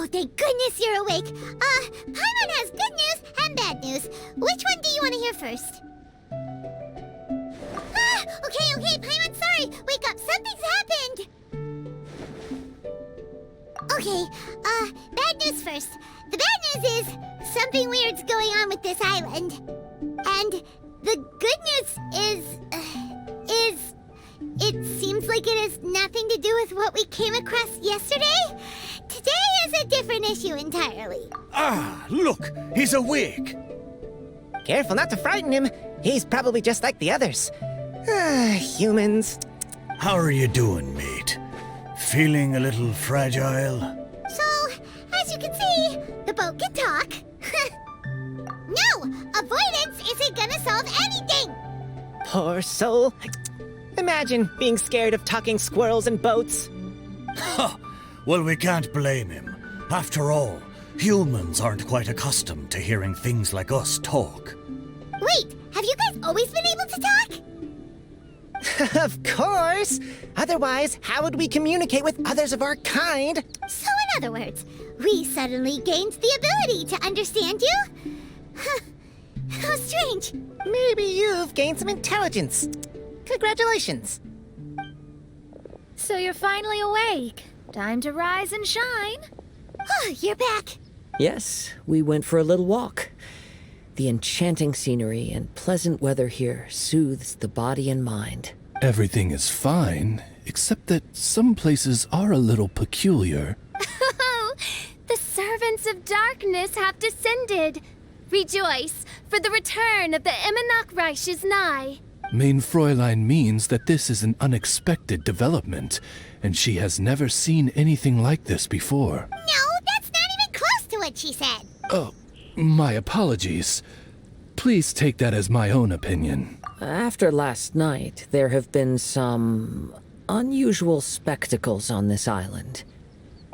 Oh, thank goodness you're awake. Paimon has good news and bad news. Which one do you want to hear first? Okay, Paimon, sorry. Wake up, something's happened. Okay, bad news first. The bad news is something weird's going on with this island. And the good news is it seems like it has nothing to do with what we came across yesterday. Today is a different issue entirely. Ah, look, he's awake. Careful not to frighten him. He's probably just like the others. Humans. How are you doing, mate? Feeling a little fragile? So, as you can see, the boat can talk. No, avoidance isn't gonna solve anything. Poor soul. Imagine being scared of talking squirrels and boats. Ha! Well, we can't blame him. After all, humans aren't quite accustomed to hearing things like us talk. Wait, have you guys always been able to talk? Of course! Otherwise, how would we communicate with others of our kind? So in other words, we suddenly gained the ability to understand you? How strange. Maybe you've gained some intelligence. Congratulations. So you're finally awake. Time to rise and shine. Oh, you're back. Yes, we went for a little walk. The enchanting scenery and pleasant weather here soothes the body and mind. Everything is fine, except that some places are a little peculiar. Oh, the servants of darkness have descended. Rejoice, for the return of the Reich is nigh. Mein Fräulein means that this is an unexpected development, and she has never seen anything like this before. No, that's not even close to what she said. Oh, my apologies. Please take that as my own opinion. After last night, there have been some unusual spectacles on this island.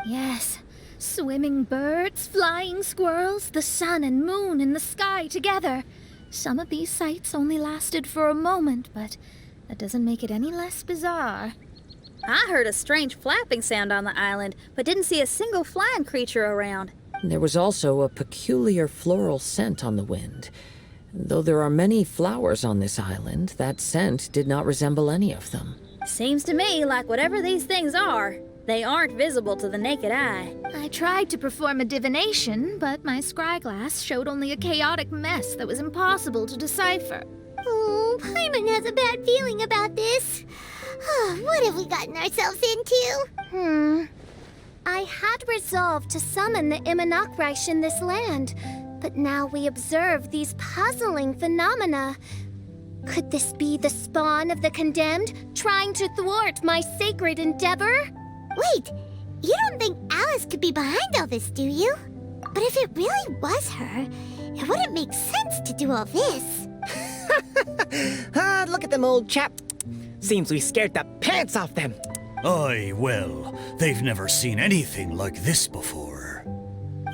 Yes, swimming birds, flying squirrels, the sun and moon in the sky together. Some of these sights only lasted for a moment, but that doesn't make it any less bizarre. I heard a strange flapping sound on the island, but didn't see a single flying creature around. There was also a peculiar floral scent on the wind. Though there are many flowers on this island, that scent did not resemble any of them. Seems to me like whatever these things are, they aren't visible to the naked eye. I tried to perform a divination, but my scryglass showed only a chaotic mess that was impossible to decipher. Oh, Paimon has a bad feeling about this. What have we gotten ourselves into? I had resolved to summon the Reich in this land, but now we observe these puzzling phenomena. Could this be the spawn of the condemned, trying to thwart my sacred endeavor? Wait, you don't think Alice could be behind all this, do you? But if it really was her, it wouldn't make sense to do all this. Look at them, old chap. Seems we scared the pants off them. Aye, well, they've never seen anything like this before.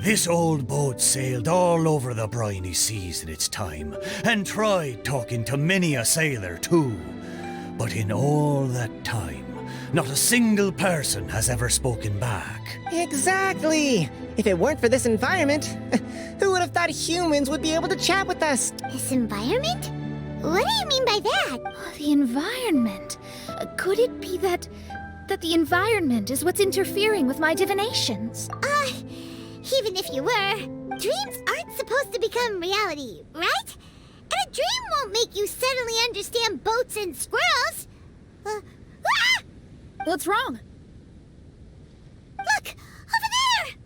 This old boat sailed all over the briny seas in its time, and tried talking to many a sailor too. But in all that time, not a single person has ever spoken back. Exactly. If it weren't for this environment, who would have thought humans would be able to chat with us? This environment? What do you mean by that? Oh, the environment. Could it be that the environment is what's interfering with my divinations? Even if you were, dreams aren't supposed to become reality, right? And a dream won't make you suddenly understand boats and squirrels. What's wrong? Look! Over there!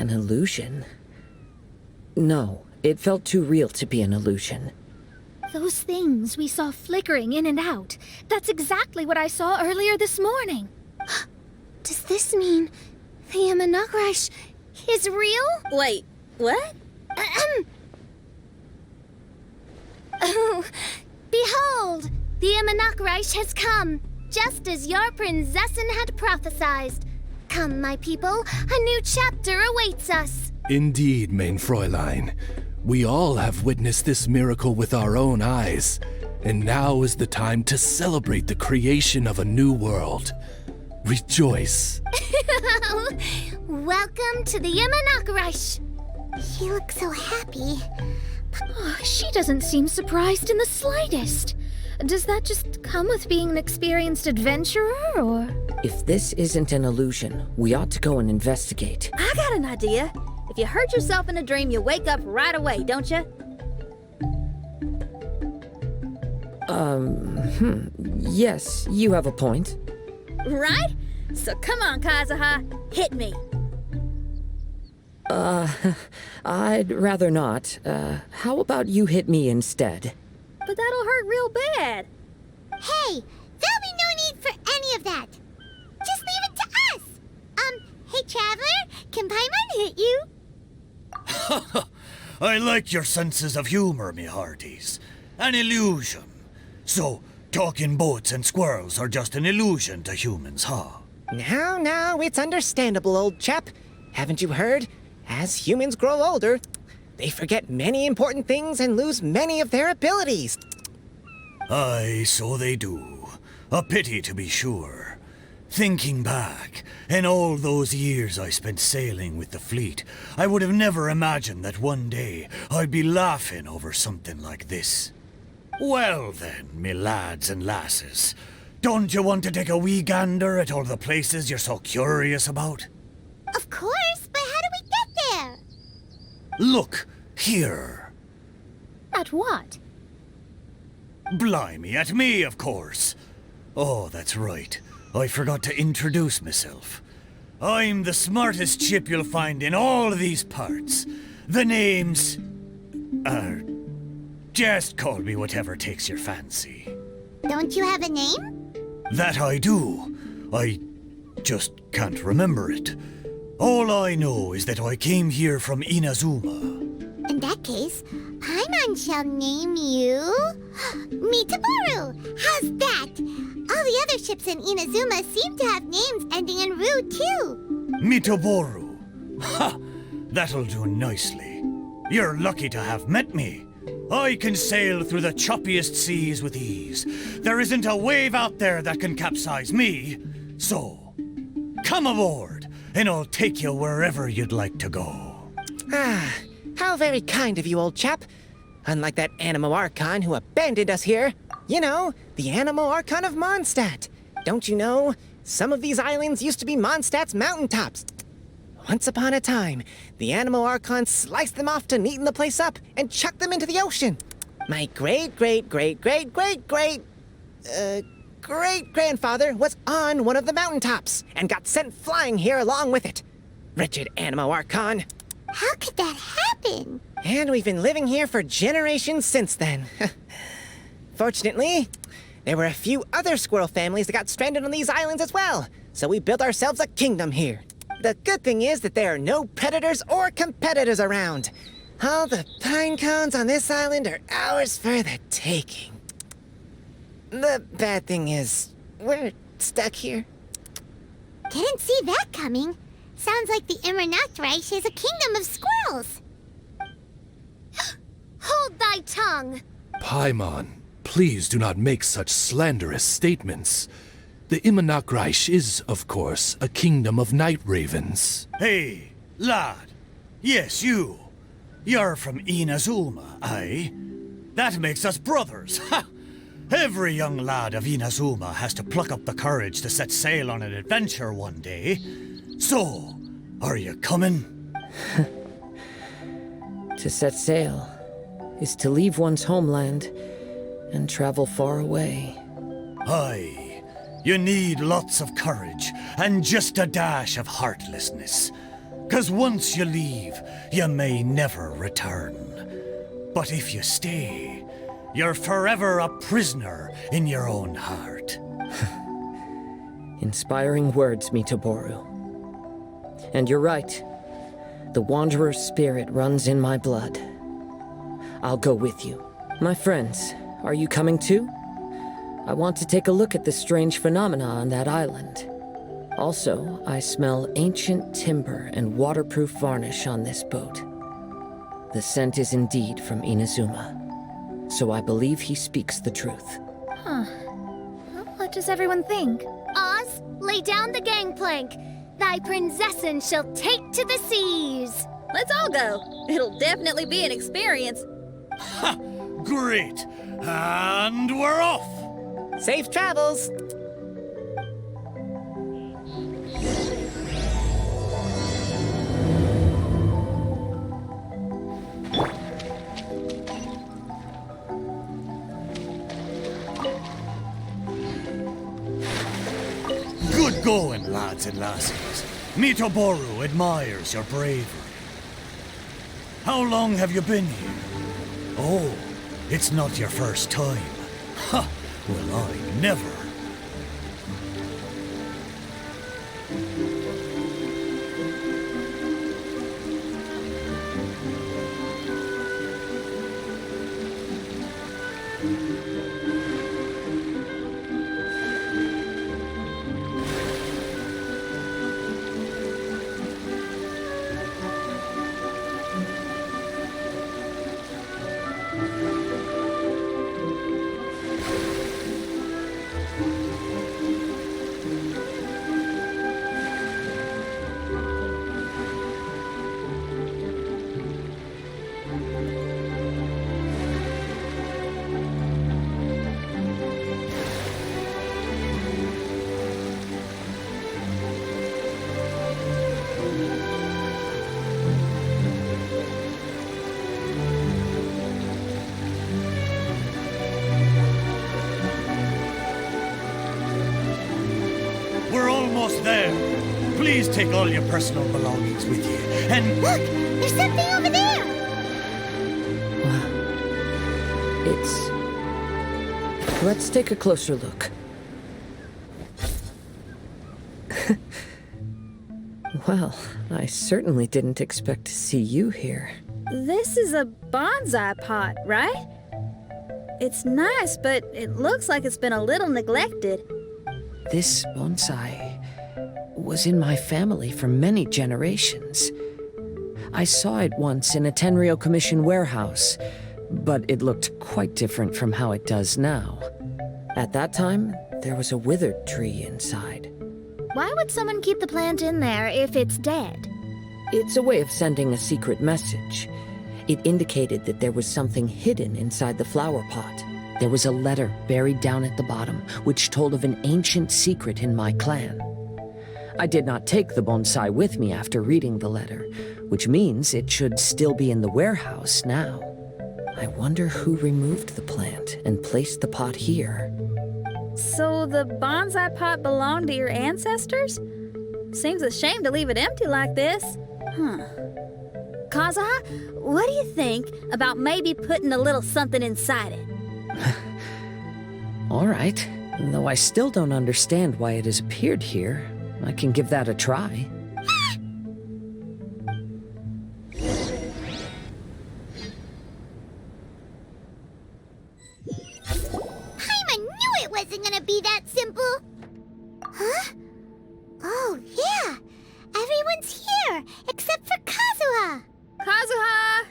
An illusion? No, it felt too real to be an illusion. Those things we saw flickering in and out. That's exactly what I saw earlier this morning. Does this mean the Imanagrish is real? Wait, what? Oh, behold! The Imanagrish has come, just as your Prinzessin had prophesied. Come, my people, a new chapter awaits us. Indeed, mein Fräulein. We all have witnessed this miracle with our own eyes, and now is the time to celebrate the creation of a new world. Rejoice. Welcome to the Imanagrish. He looks so happy. Oh, she doesn't seem surprised in the slightest. Does that just come with being an experienced adventurer, or...? If this isn't an illusion, we ought to go and investigate. I got an idea. If you hurt yourself in a dream, you wake up right away, don't you? Yes, you have a point. Right? So come on, Kazuha, hit me. I'd rather not. How about you hit me instead? But that'll hurt real bad. Hey, there'll be no need for any of that. Just leave it to us. Hey, Traveler, can Paimon hit you? I like your senses of humor, me hearties. An illusion. So, talking boats and squirrels are just an illusion to humans, huh? Now, it's understandable, old chap. Haven't you heard? As humans grow older, they forget many important things and lose many of their abilities. Aye, so they do. A pity, to be sure. Thinking back, in all those years I spent sailing with the fleet, I would have never imagined that one day I'd be laughing over something like this. Well then, me lads and lasses, don't you want to take a wee gander at all the places you're so curious about? Of course, but how do we get there? Look, here. At what? Blimey, at me, of course. Oh, that's right. I forgot to introduce myself. I'm the smartest chip you'll find in all of these parts. The name's... just call me whatever takes your fancy. Don't you have a name? That I do. I just can't remember it. All I know is that I came here from Inazuma. In that case, Paimon shall name you... Mitaboru! How's that? All the other ships in Inazuma seem to have names ending in Ru, too. Mitaboru. Ha! That'll do nicely. You're lucky to have met me. I can sail through the choppiest seas with ease. There isn't a wave out there that can capsize me. So, come aboard, and I'll take you wherever you'd like to go. How very kind of you, old chap. Unlike that Animo Archon who abandoned us here. You know, the Animo Archon of Mondstadt. Don't you know? Some of these islands used to be Mondstadt's mountaintops. Once upon a time, the Animo Archon sliced them off to neaten the place up and chucked them into the ocean. My great-grandfather was on one of the mountaintops and got sent flying here along with it. Wretched Animo Archon. How could that happen? And we've been living here for generations since then. Fortunately, there were a few other squirrel families that got stranded on these islands as well, so we built ourselves a kingdom here. The good thing is that there are no predators or competitors around. All the pine cones on this island are ours for the taking. The bad thing is, we're stuck here. Didn't see that coming. Sounds like the Imanagrish is a kingdom of squirrels. Hold thy tongue! Paimon, please do not make such slanderous statements. The Imanagrish is, of course, a kingdom of night ravens. Hey, lad. Yes, you. You're from Inazuma, aye? That makes us brothers, ha! Every young lad of Inazuma has to pluck up the courage to set sail on an adventure one day. So, are you coming? To set sail is to leave one's homeland and travel far away. Aye. You need lots of courage and just a dash of heartlessness. 'Cause once you leave, you may never return. But if you stay, you're forever a prisoner in your own heart. Inspiring words, Mitoboru. And you're right. The Wanderer's spirit runs in my blood. I'll go with you. My friends, are you coming too? I want to take a look at the strange phenomena on that island. Also, I smell ancient timber and waterproof varnish on this boat. The scent is indeed from Inazuma, so I believe he speaks the truth. Huh. Well, what does everyone think? Oz, lay down the gangplank. Thy princessin shall take to the seas. Let's all go. It'll definitely be an experience. Ha! Great! And we're off! Safe travels! Good going, lads and lassies. Mitoboru admires your bravery. How long have you been here? Oh, it's not your first time. Ha! Well, I never. We're almost there. Please take all your personal belongings with you. And Look! There's something over there! Let's take a closer look. Well, I certainly didn't expect to see you here. This is a bonsai pot, right? It's nice, but it looks like it's been a little neglected. This bonsai was in my family for many generations. I saw it once in a Tenryo Commission warehouse, but it looked quite different from how it does now. At that time, there was a withered tree inside. Why would someone keep the plant in there if it's dead? It's a way of sending a secret message. It indicated that there was something hidden inside the flower pot. There was a letter buried down at the bottom, which told of an ancient secret in my clan. I did not take the bonsai with me after reading the letter, which means it should still be in the warehouse now. I wonder who removed the plant and placed the pot here. So the bonsai pot belonged to your ancestors? Seems a shame to leave it empty like this. Kazuha, what do you think about maybe putting a little something inside it? All right, though I still don't understand why it has appeared here. I can give that a try. Paimon knew it wasn't gonna be that simple! Huh? Oh, yeah! Everyone's here, except for Kazuha! Kazuha!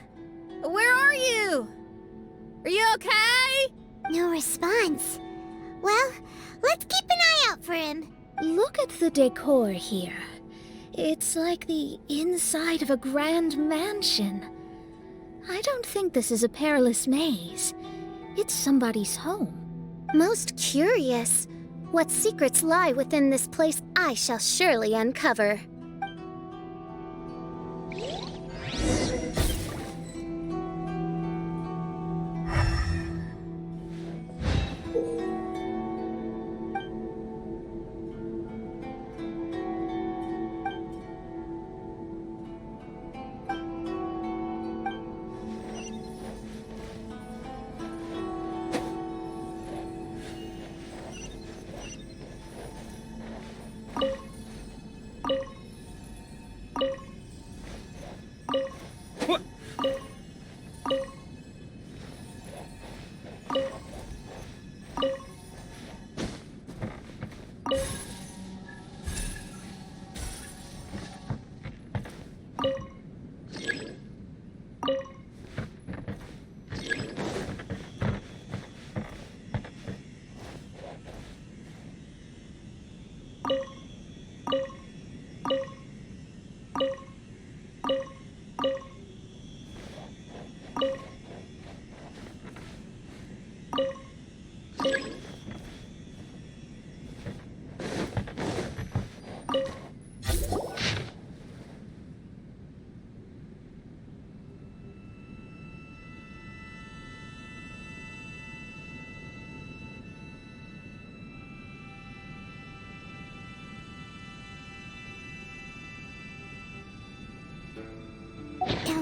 Where are you? Are you okay? No response. Well, let's keep an eye out for him. Look at the decor here. It's like the inside of a grand mansion. I don't think this is a perilous maze. It's somebody's home. Most curious. What secrets lie within this place I shall surely uncover.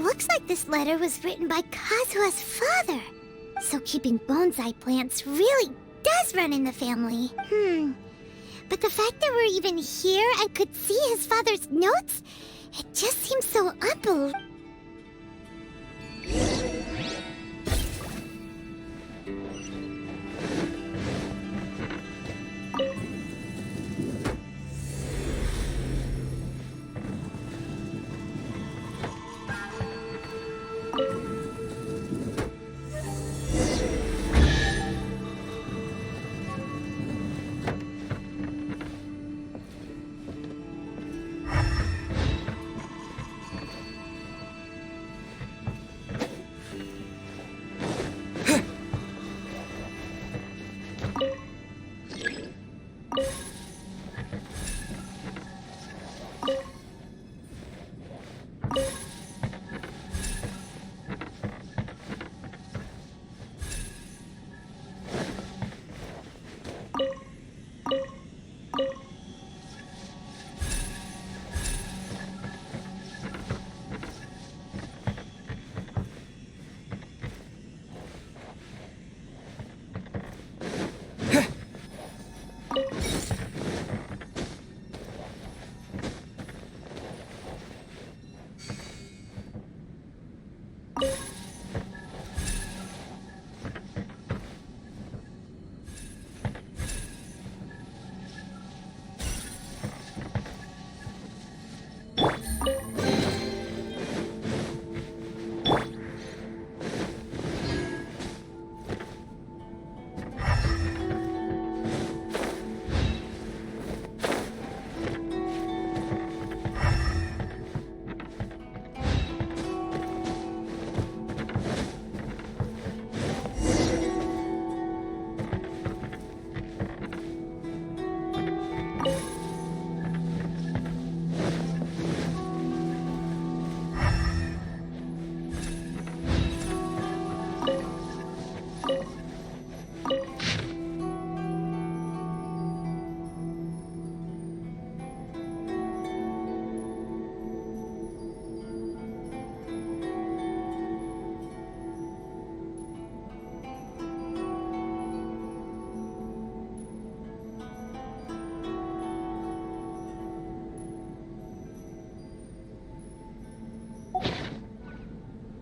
looks like this letter was written by Kazuha's father. So keeping bonsai plants really does run in the family. But the fact that we're even here and could see his father's notes, it just seems so unbelievable.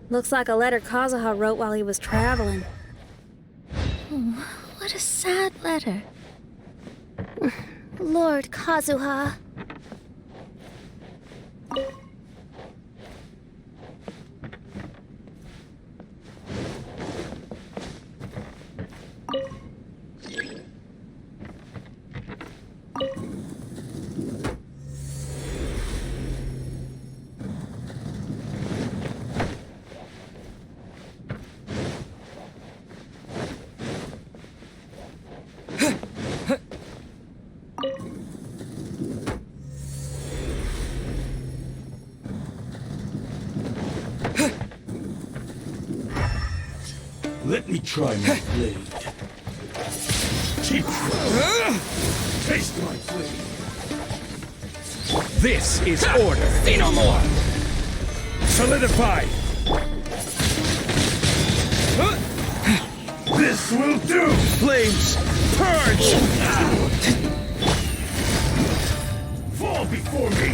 Looks like a letter Kazuha wrote while he was traveling. Oh, what a sad letter. Lord Kazuha. Let me try my blade. Cheap trick. Taste my blade. This is order. Say no more. Solidify. This will do. Flames, purge. Fall before me.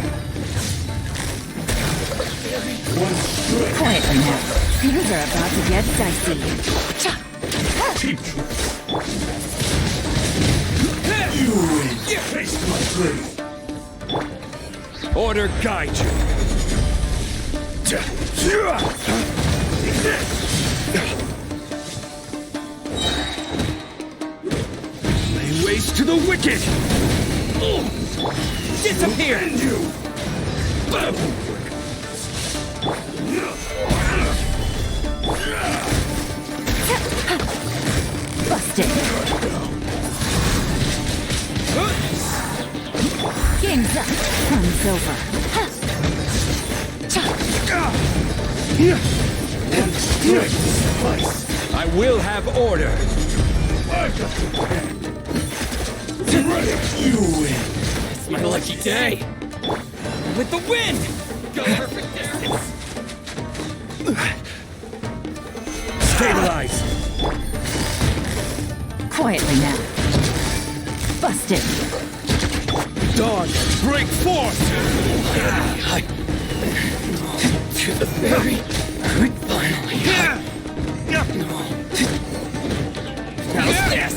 One strike. Quietly now. Things are about to get dicey. Cheap trick. You win. Taste my blade. Order guide you. Lay waste to the wicked. Disappear. End you. Busted. Game's up. Fun's over. One strike suffice. I will have order. I got your hand. Ready. You win. It's my lucky day. With the wind. Go perfect distance. Stabilize! Quietly now. Busted. Dawn, break forth! To the very finally. How's this?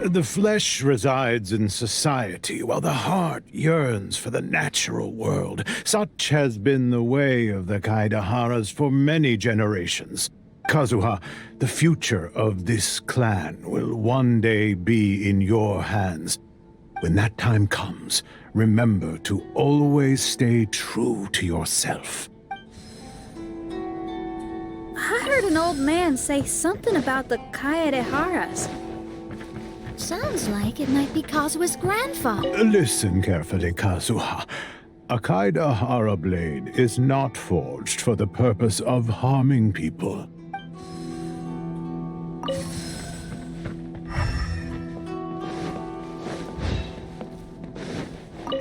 The flesh resides in society, while the heart yearns for the natural world. Such has been the way of the Kaidaharas for many generations. Kazuha, the future of this clan will one day be in your hands. When that time comes, remember to always stay true to yourself. I heard an old man say something about the Kaidaharas. Sounds like it might be Kazuha's grandfather. Listen carefully, Kazuha. A Kaidahara blade is not forged for the purpose of harming people.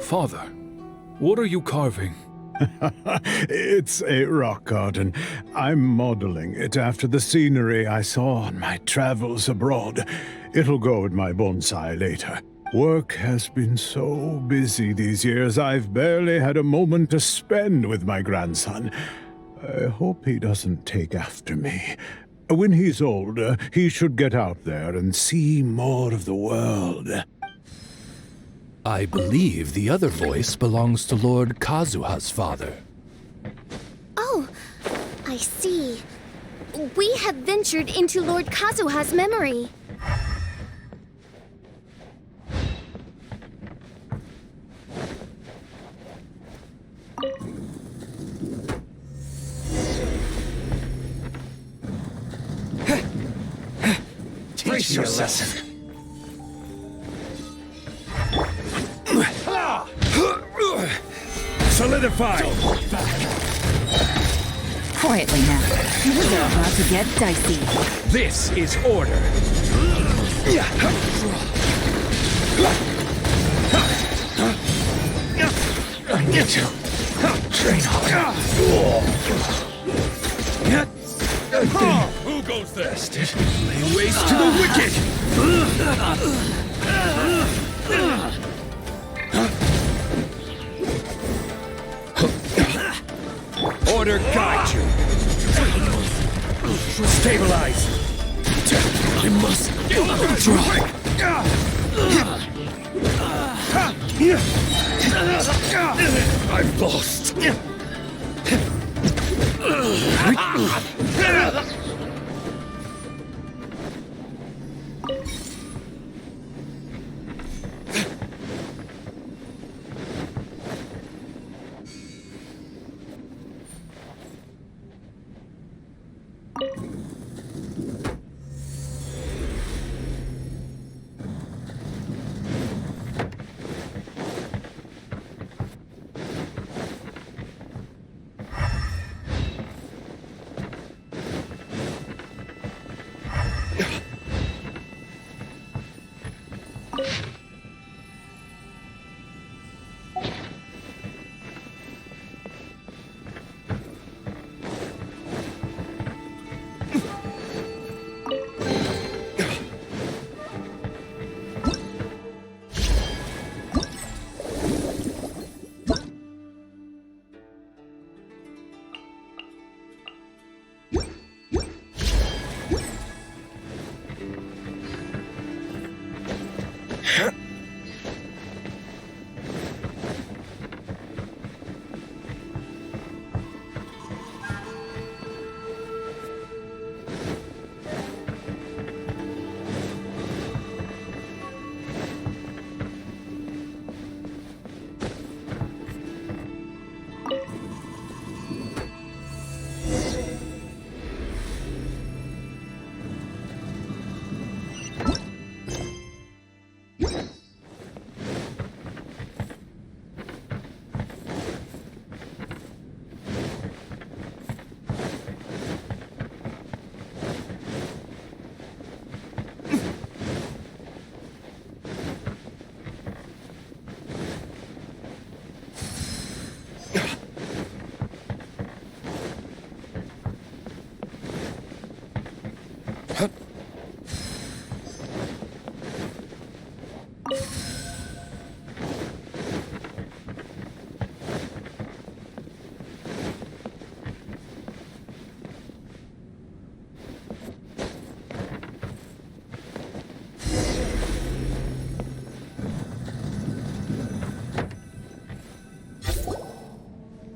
Father, what are you carving? It's a rock garden. I'm modeling it after the scenery I saw on my travels abroad. It'll go in my bonsai later. Work has been so busy these years, I've barely had a moment to spend with my grandson. I hope he doesn't take after me. When he's older, he should get out there and see more of the world. I believe the other voice belongs to Lord Kazuha's father. Oh, I see. We have ventured into Lord Kazuha's memory. Teach you a lesson. Solidify! Quietly now. Things are about to get dicey. This is order. I need to train harder. Who goes first? Lay waste to the wicked! Order guide you. Stabilize! I must drop! I've lost!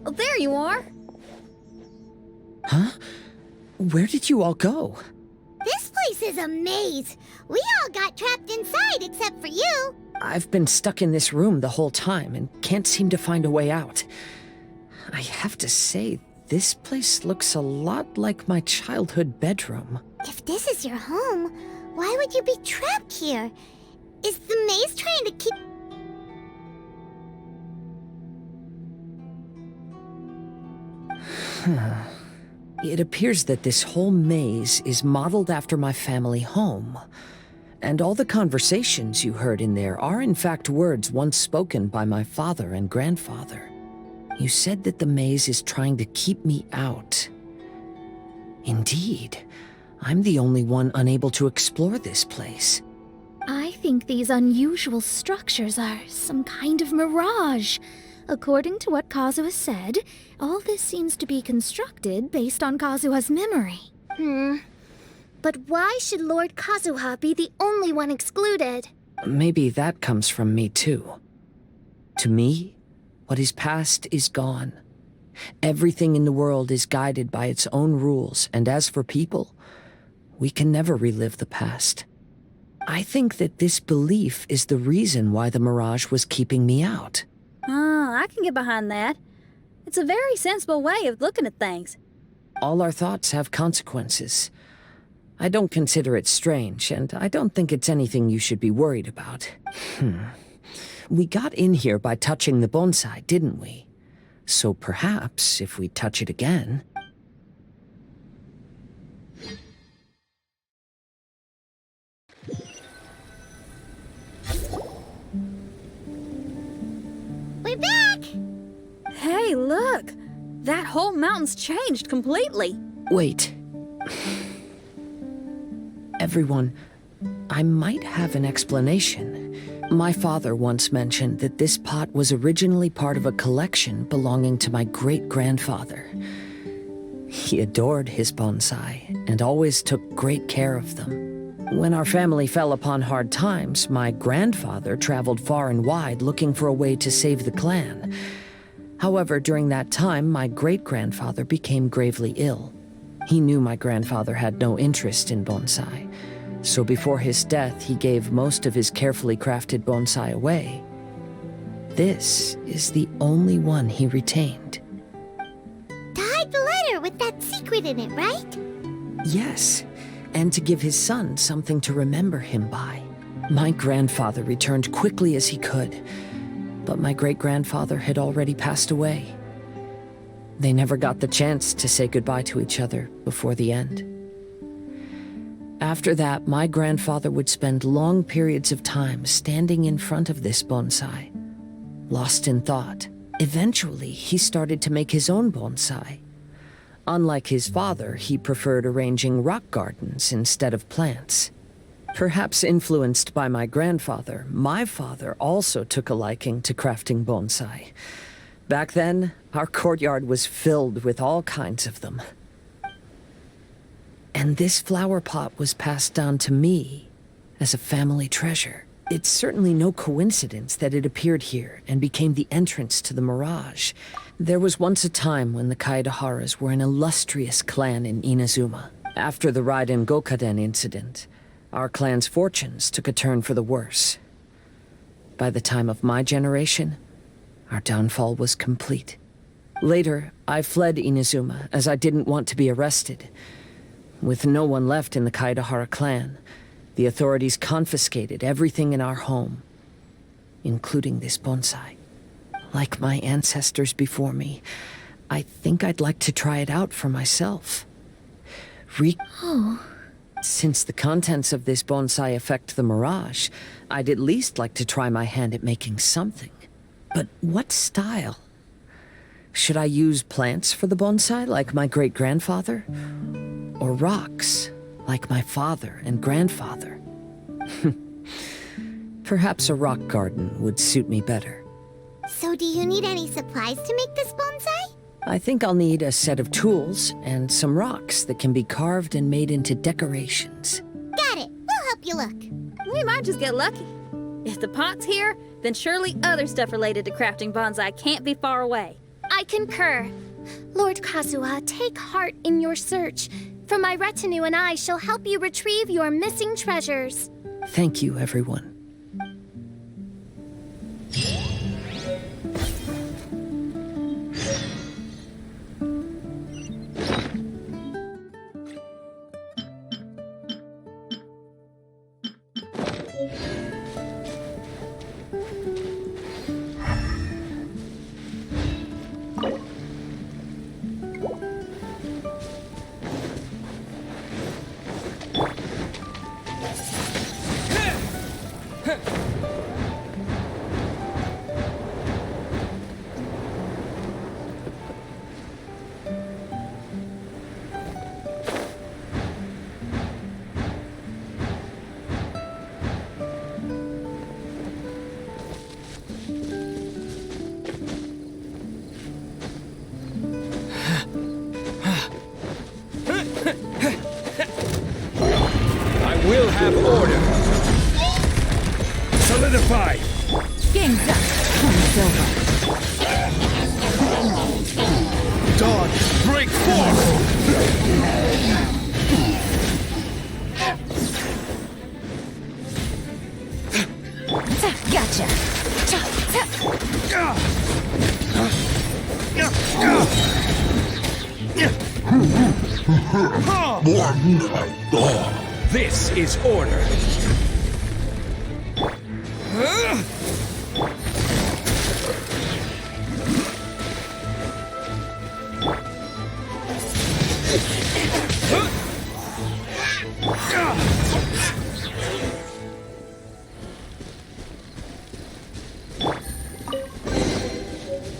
Oh, there you are. Huh? Where did you all go? This place is a maze. We all got trapped inside except for you. I've been stuck in this room the whole time and can't seem to find a way out. I have to say, this place looks a lot like my childhood bedroom. If this is your home, why would you be trapped here? Is the maze trying to keep... It appears that this whole maze is modeled after my family home. And all the conversations you heard in there are in fact words once spoken by my father and grandfather. You said that the maze is trying to keep me out. Indeed, I'm the only one unable to explore this place. I think these unusual structures are some kind of mirage. According to what Kazuha said, all this seems to be constructed based on Kazuha's memory. But why should Lord Kazuha be the only one excluded? Maybe that comes from me too. To me, what is past is gone. Everything in the world is guided by its own rules, and as for people, we can never relive the past. I think that this belief is the reason why the mirage was keeping me out. I can get behind that. It's a very sensible way of looking at things. All our thoughts have consequences. I don't consider it strange, and I don't think it's anything you should be worried about. We got in here by touching the bonsai, didn't we? So perhaps if we touch it again... We're back! Hey, look! That whole mountain's changed completely. Wait. Everyone, I might have an explanation. My father once mentioned that this pot was originally part of a collection belonging to my great-grandfather. He adored his bonsai and always took great care of them. When our family fell upon hard times, my grandfather traveled far and wide looking for a way to save the clan. However, during that time, my great-grandfather became gravely ill. He knew my grandfather had no interest in bonsai, so before his death, he gave most of his carefully crafted bonsai away. This is the only one he retained. To hide the letter with that secret in it, right? Yes, and to give his son something to remember him by. My grandfather returned quickly as he could, but my great-grandfather had already passed away. They never got the chance to say goodbye to each other before the end. After that, my grandfather would spend long periods of time standing in front of this bonsai, lost in thought. Eventually, he started to make his own bonsai. Unlike his father, he preferred arranging rock gardens instead of plants. Perhaps influenced by my grandfather, my father also took a liking to crafting bonsai. Back then, our courtyard was filled with all kinds of them. And this flower pot was passed down to me as a family treasure. It's certainly no coincidence that it appeared here and became the entrance to the mirage. There was once a time when the Kaidaharas were an illustrious clan in Inazuma. After the Raiden Gokaden incident, our clan's fortunes took a turn for the worse. By the time of my generation, our downfall was complete. Later, I fled Inazuma as I didn't want to be arrested. With no one left in the Kaidahara clan, the authorities confiscated everything in our home, including this bonsai. Like my ancestors before me, I think I'd like to try it out for myself. Since the contents of this bonsai affect the mirage, I'd at least like to try my hand at making something. But what style? Should I use plants for the bonsai like my great-grandfather? Or rocks, like my father and grandfather? Perhaps a rock garden would suit me better. So do you need any supplies to make this bonsai? I think I'll need a set of tools and some rocks that can be carved and made into decorations. Got it. We'll help you look. We might just get lucky. If the pot's here, then surely other stuff related to crafting bonsai can't be far away. I concur. Lord Kazuha, take heart in your search, for my retinue and I shall help you retrieve your missing treasures. Thank you, everyone. We'll have order. Solidify! Game's up. It's over. Dodge! Break force! Gotcha. This is order.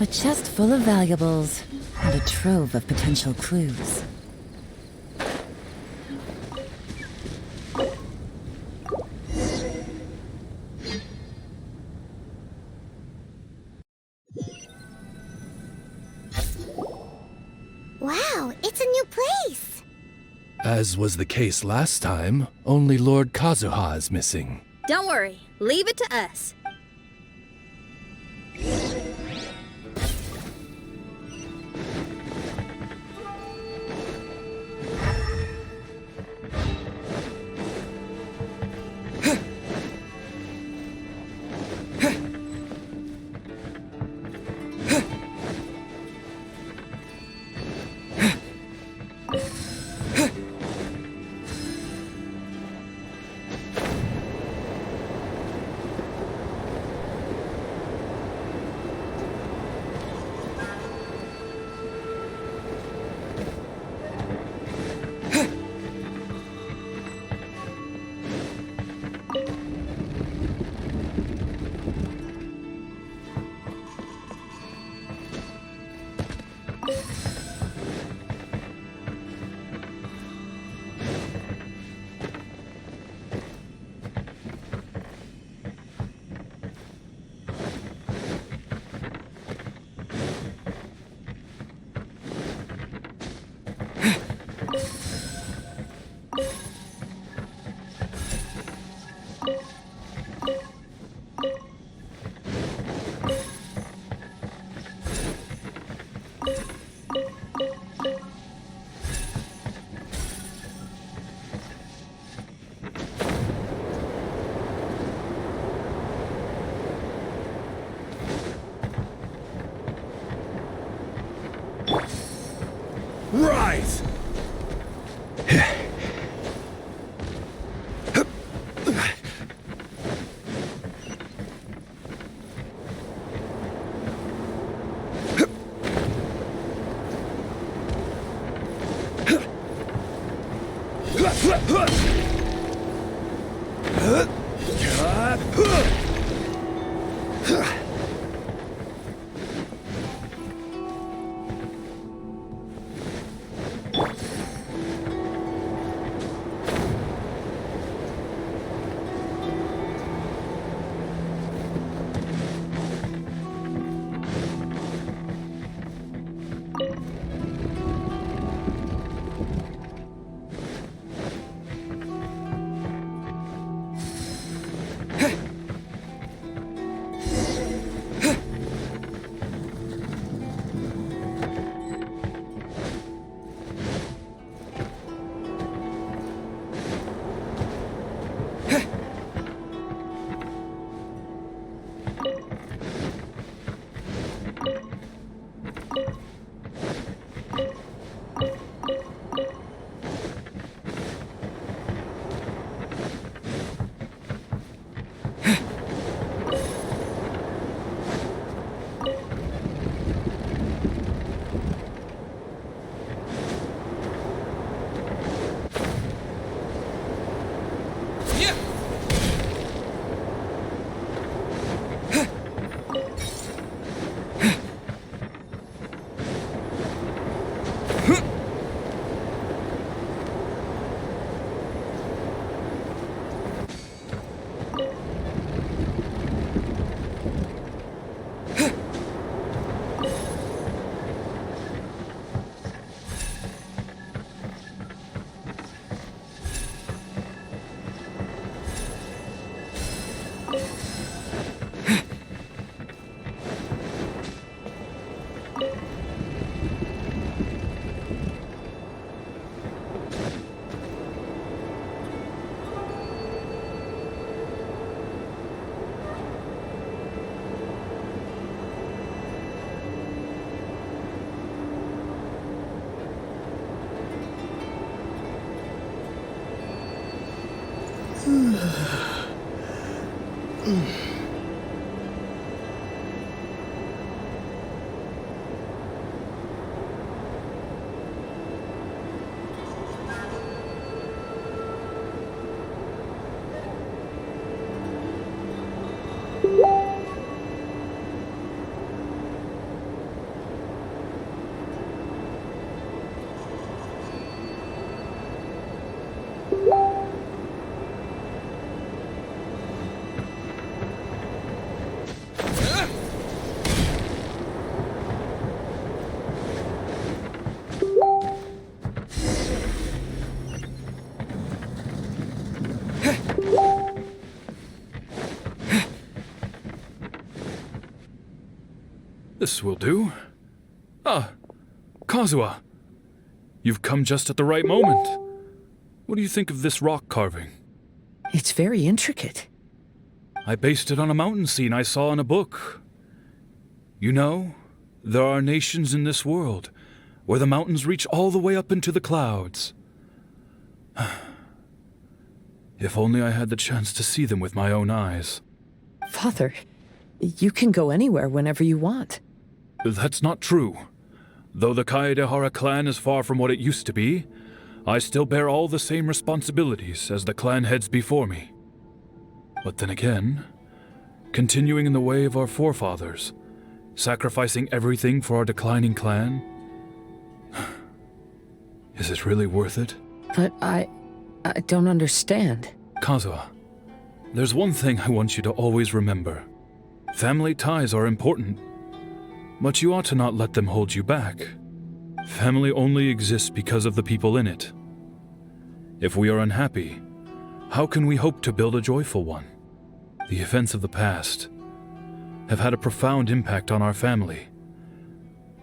A chest full of valuables and a trove of potential clues. Wow, it's a new As was the case last time, only Lord Kazuha is missing. Don't worry, leave it to us. Rise! This will do. Ah, Kazuha. You've come just at the right moment. What do you think of this rock carving? It's very intricate. I based it on a mountain scene I saw in a book. You know, there are nations in this world where the mountains reach all the way up into the clouds. If only I had the chance to see them with my own eyes. Father, you can go anywhere whenever you want. That's not true. Though the Kaedehara clan is far from what it used to be, I still bear all the same responsibilities as the clan heads before me. But then again, continuing in the way of our forefathers, sacrificing everything for our declining clan, is it really worth it? But I don't understand. Kazuha, there's one thing I want you to always remember. Family ties are important, but you ought to not let them hold you back. Family only exists because of the people in it. If we are unhappy, how can we hope to build a joyful one? The events of the past have had a profound impact on our family,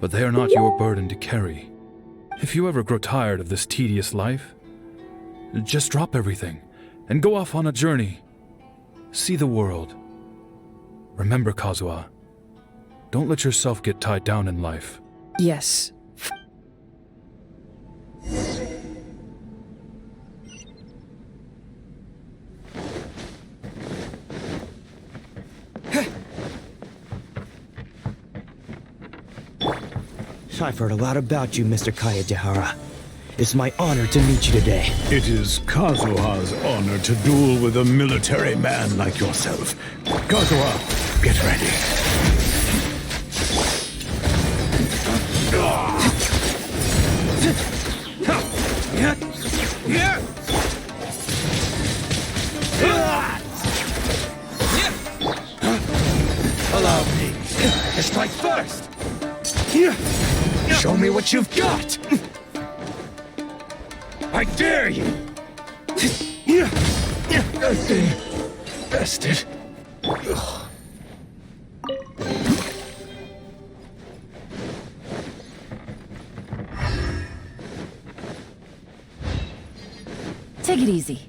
but they are not your burden to carry. If you ever grow tired of this tedious life, just drop everything and go off on a journey. See the world. Remember, Kazuha, don't let yourself get tied down in life. Yes. I've heard a lot about you, Mr. Kaedehara. It's my honor to meet you today. It is Kazuha's honor to duel with a military man like yourself. Kazuha, get ready. Allow me to strike first. Show me what you've got. I dare you. Bested. Take it easy.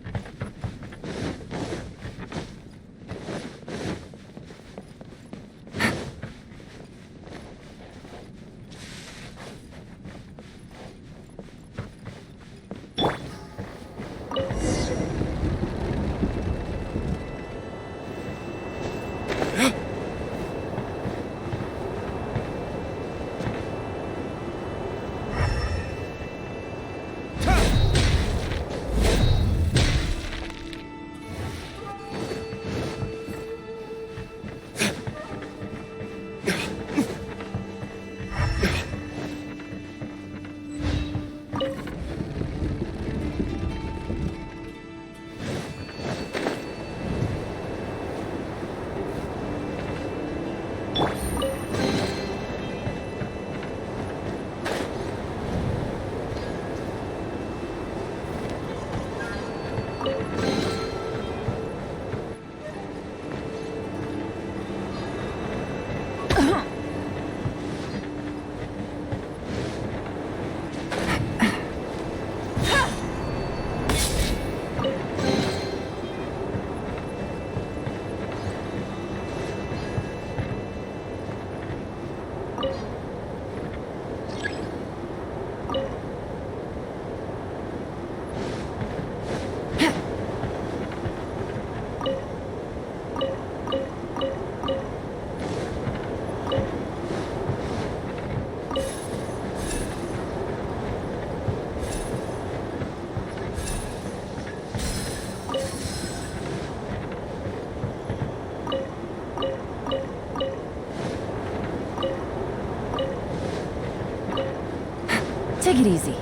Take it easy.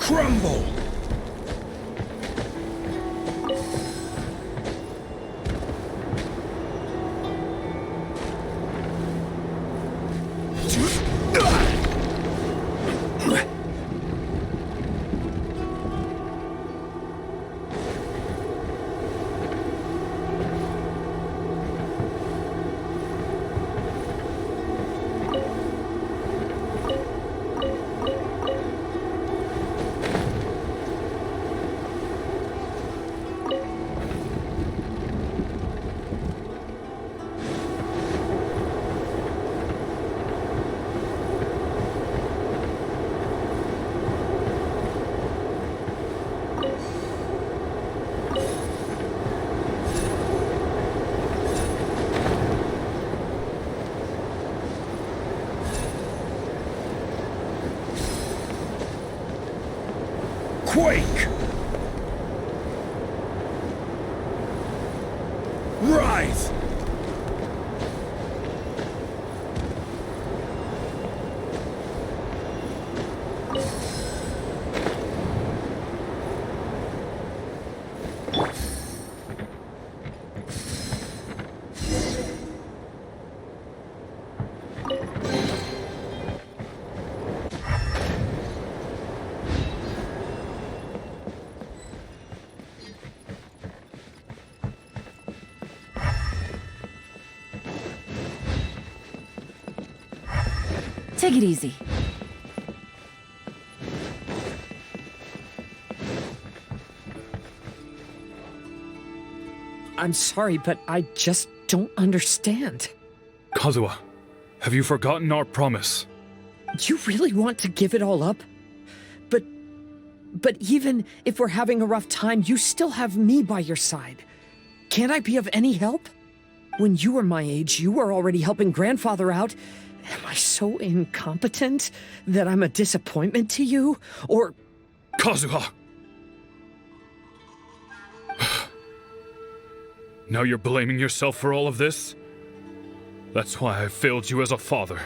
crumble! Quake! Rise! Take it easy. I'm sorry, but I just don't understand. Kazuha, have you forgotten our promise? You really want to give it all up? But even if we're having a rough time, you still have me by your side. Can't I be of any help? When you were my age, you were already helping grandfather out. Am I so incompetent that I'm a disappointment to you? Or... Kazuha! Now you're blaming yourself for all of this? That's why I failed you as a father.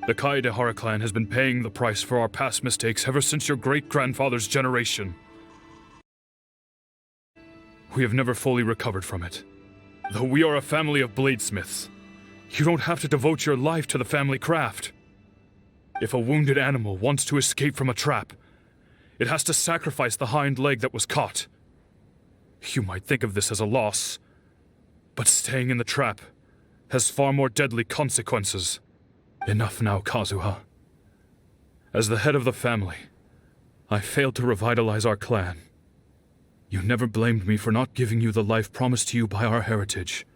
The Kaedehara clan has been paying the price for our past mistakes ever since your great-grandfather's generation. We have never fully recovered from it. Though we are a family of bladesmiths, you don't have to devote your life to the family craft. If a wounded animal wants to escape from a trap, it has to sacrifice the hind leg that was caught. You might think of this as a loss, but staying in the trap has far more deadly consequences. Enough now, Kazuha. As the head of the family, I failed to revitalize our clan. You never blamed me for not giving you the life promised to you by our heritage,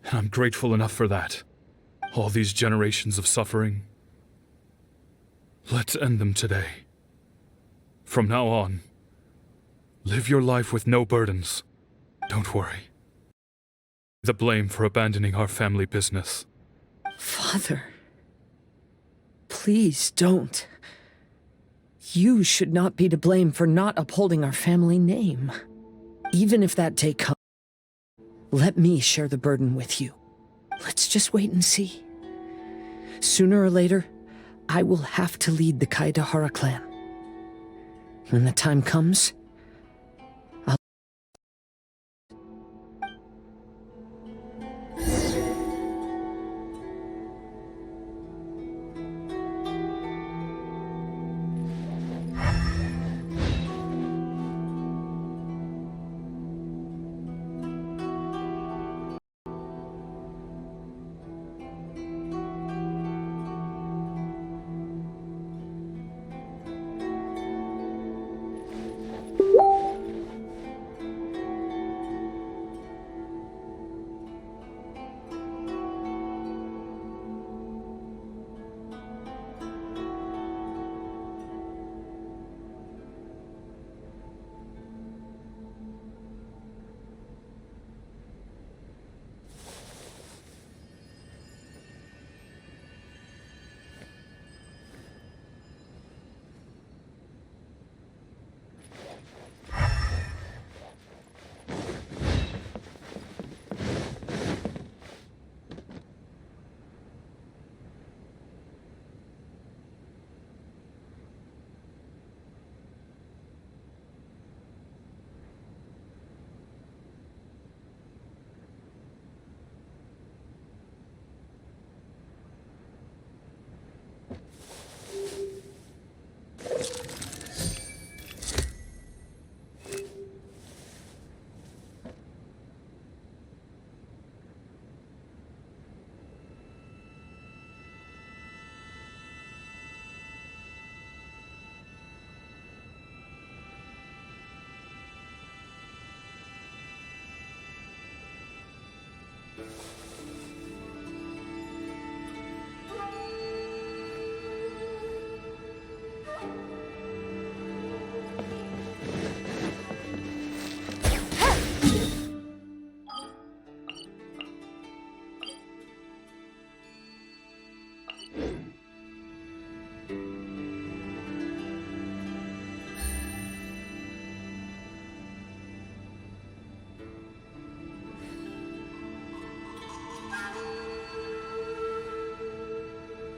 and I'm grateful enough for that. All these generations of suffering, let's end them today. From now on, live your life with no burdens. Don't worry. The blame for abandoning our family business. Father, please don't. You should not be to blame for not upholding our family name. Even if that day comes, let me share the burden with you. Let's just wait and see. Sooner or later, I will have to lead the Kaedehara clan. When the time comes,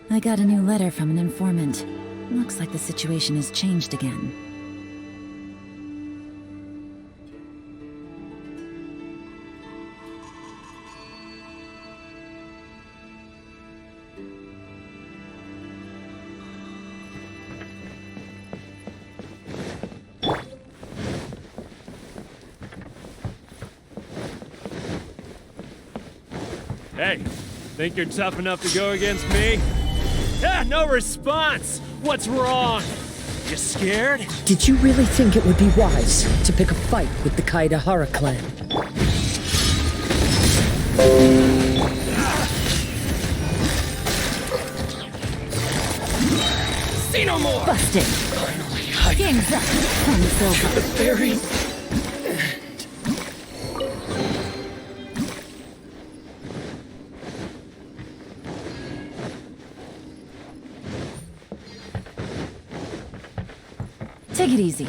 I got a new letter from an informant. Looks like the situation has changed again. Hey, think you're tough enough to go against me? Ah, no response! What's wrong? You scared? Did you really think it would be wise to pick a fight with the Kaedahara clan? See no more! Busted! Game's up! Time's over. The very Take it easy.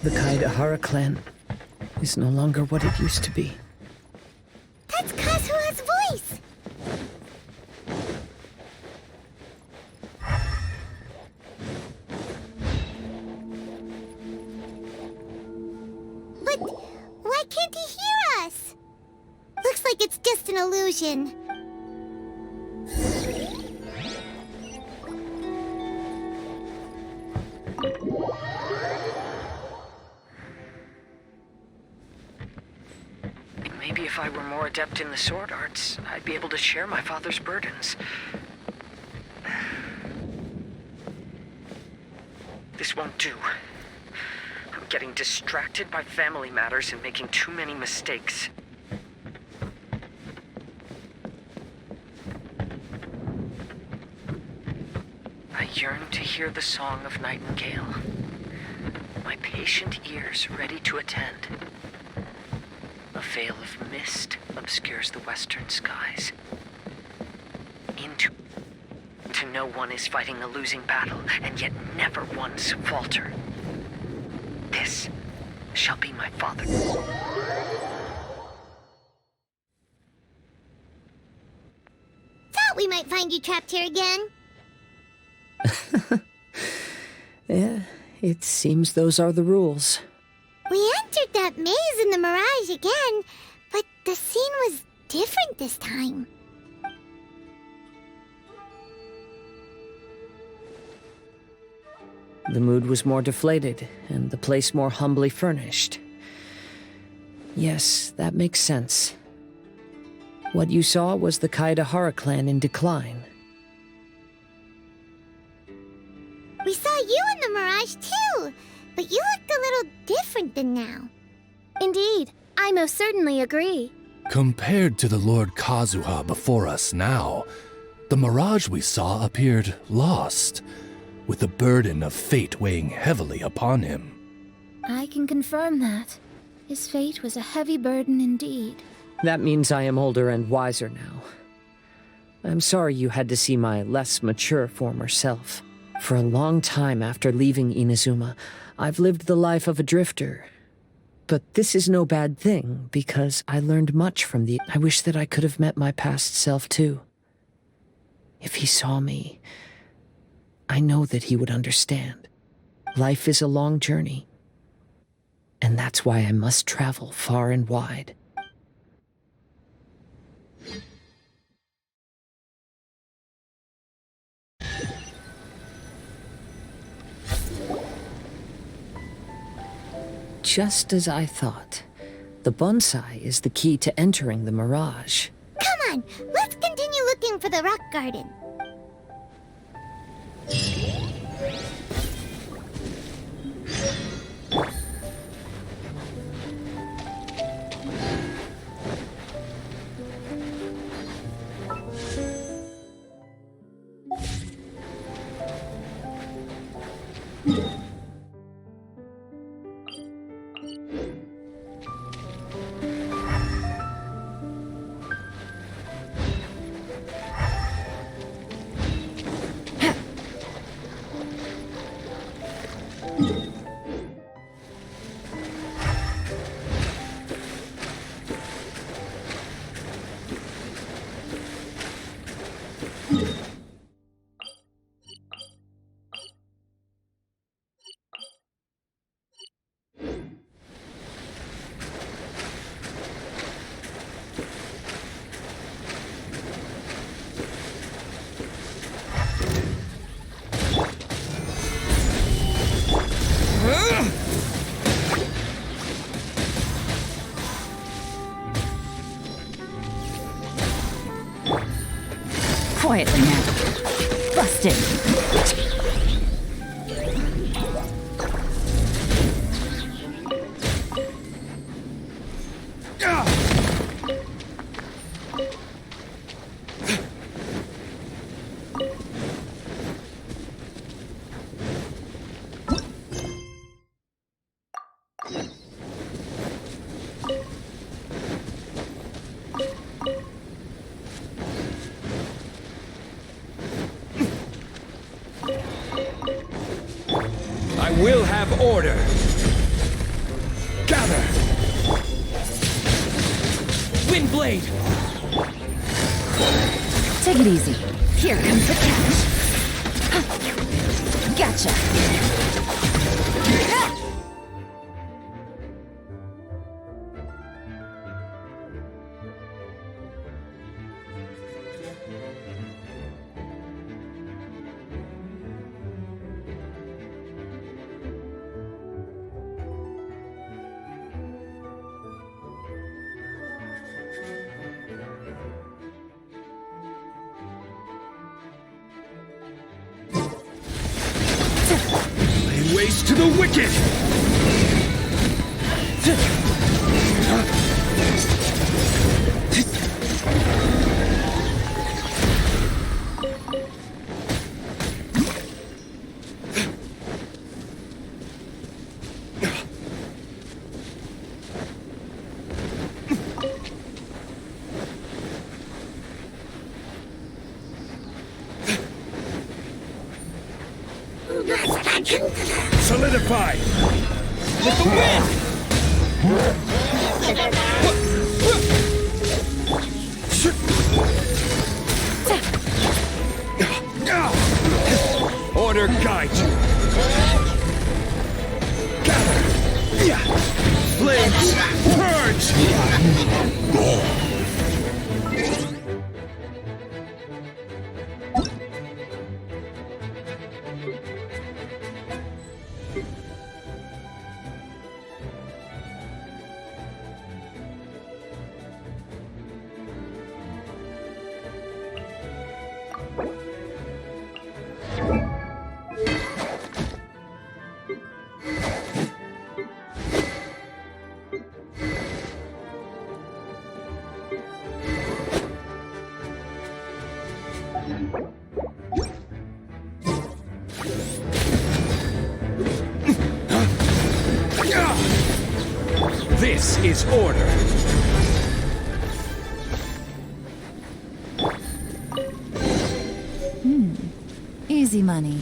The Kaedahara clan is no longer what it used to be. That's Kazuha's voice! But why can't he hear us? Looks like it's just an illusion. Maybe if I were more adept in the sword arts, I'd be able to share my father's burdens. This won't do. I'm getting distracted by family matters and making too many mistakes. I yearn to hear the song of nightingale. My patient ears ready to attend. A veil of mist obscures the western skies. To know one is fighting a losing battle, and yet never once falter. This shall be my father. Thought we might find you trapped here again. Yeah, it seems those are the rules. We entered that maze in the mirage again, but the scene was different this time. The mood was more deflated, and the place more humbly furnished. Yes, that makes sense. What you saw was the Kaedahara clan in decline. We saw you in the mirage too, but you looked a little different than now. Indeed, I most certainly agree. Compared to the Lord Kazuha before us now, the mirage we saw appeared lost, with the burden of fate weighing heavily upon him. I can confirm that. His fate was a heavy burden indeed. That means I am older and wiser now. I'm sorry you had to see my less mature former self. For a long time after leaving Inazuma, I've lived the life of a drifter. But this is no bad thing, because I learned much from the... I wish that I could have met my past self too. If he saw me, I know that he would understand. Life is a long journey, and that's why I must travel far and wide. Just as I thought. The bonsai is the key to entering the mirage. Come on, let's continue looking for the rock garden. Quietly now. Busted. I will have order. Gather. Windblade. Take it easy. Here comes the catch. Gotcha. Lay waste to the wicked! Solidify! With the wind! Order guide you! Gather! Flames! Purge! This is order. Easy money.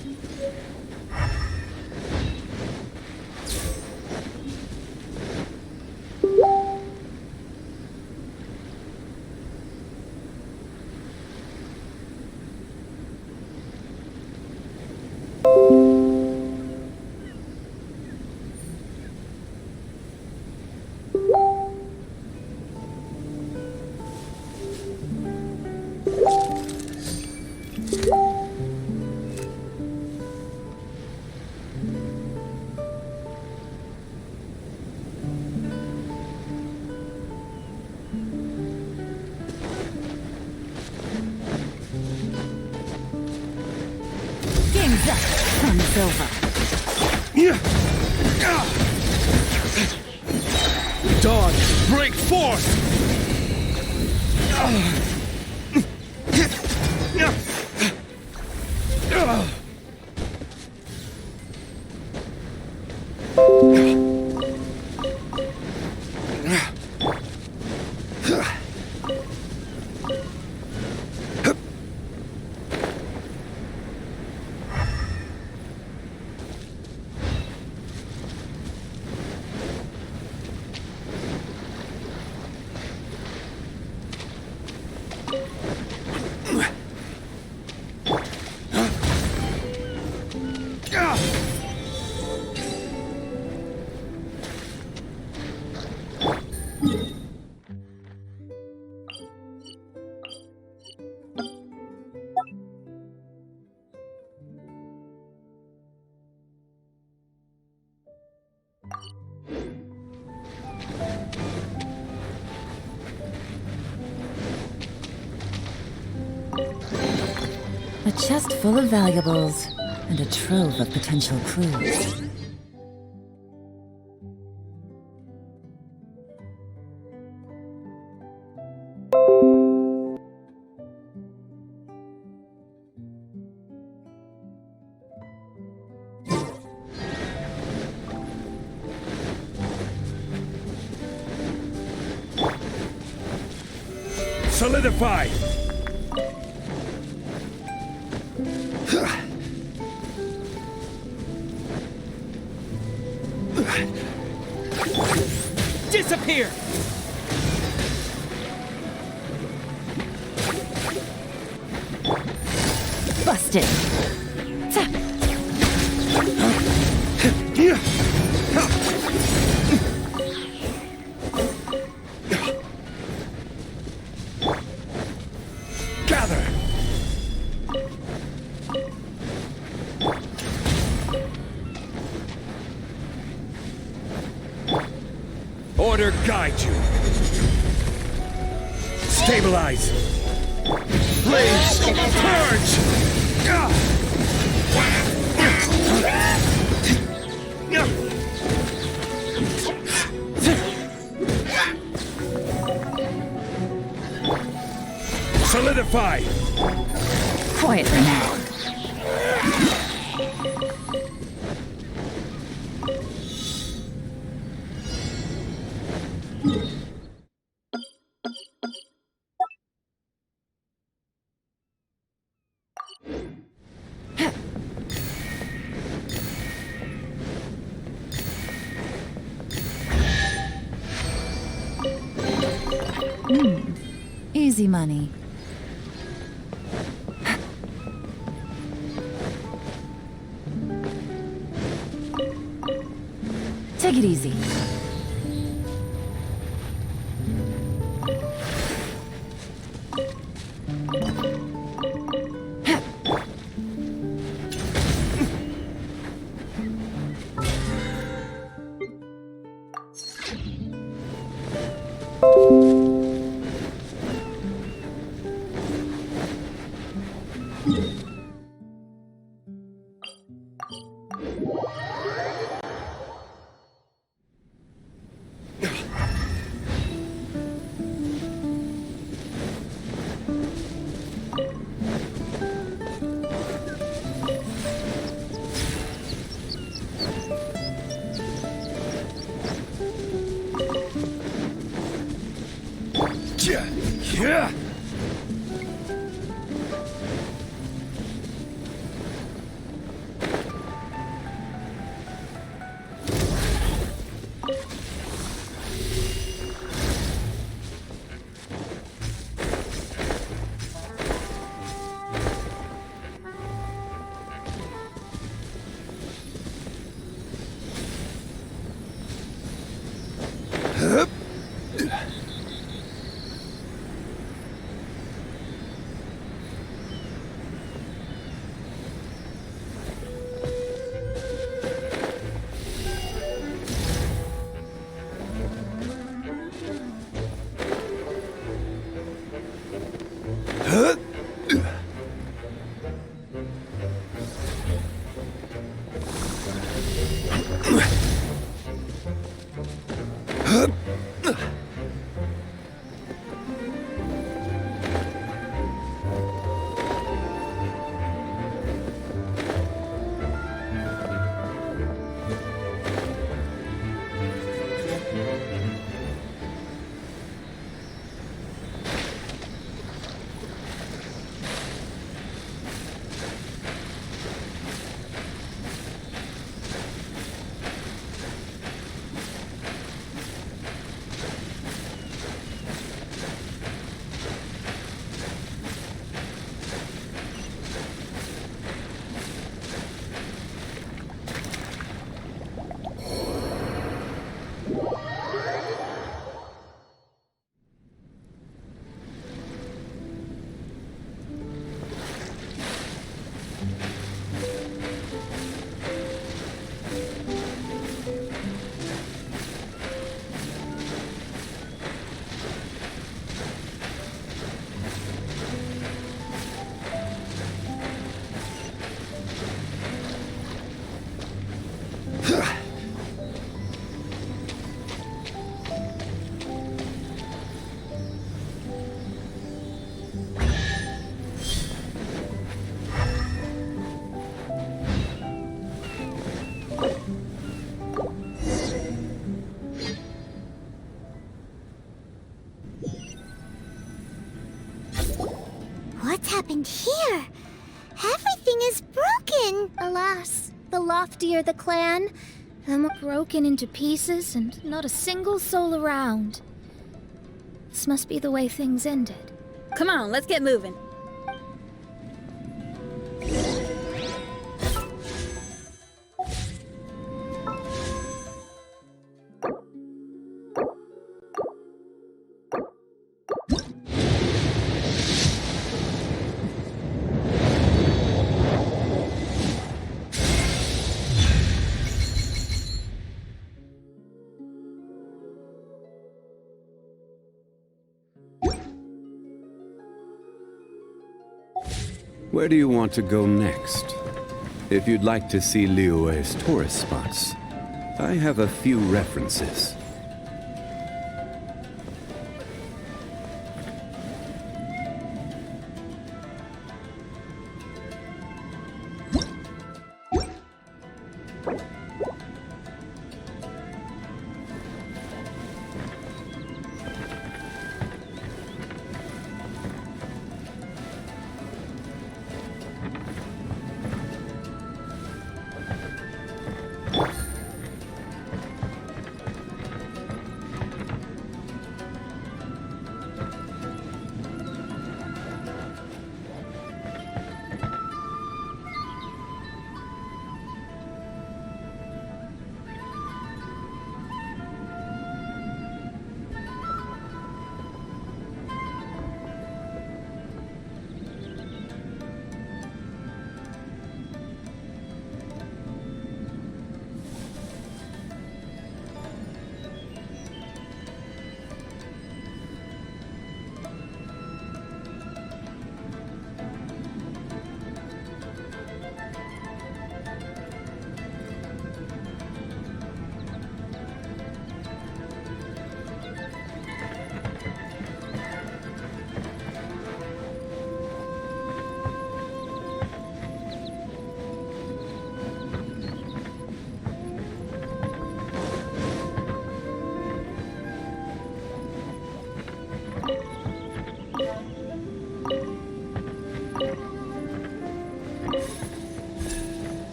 Game's up. Fun's over. Dawn, break forth! A chest full of valuables and a trove of potential clues. Solidify! Disappear! Busted! Gather! Order guide you. Stabilize. Blaze! Purge! Solidify! Quiet for now. Easy money. Take it easy. Yeah! happened here? Everything is broken. Alas, the loftier the clan, the more Broken into pieces and not a single soul around. This must be the way things ended. Come on, let's get moving. Where do you want to go next? If you'd like to see Liyue's tourist spots, I have a few references.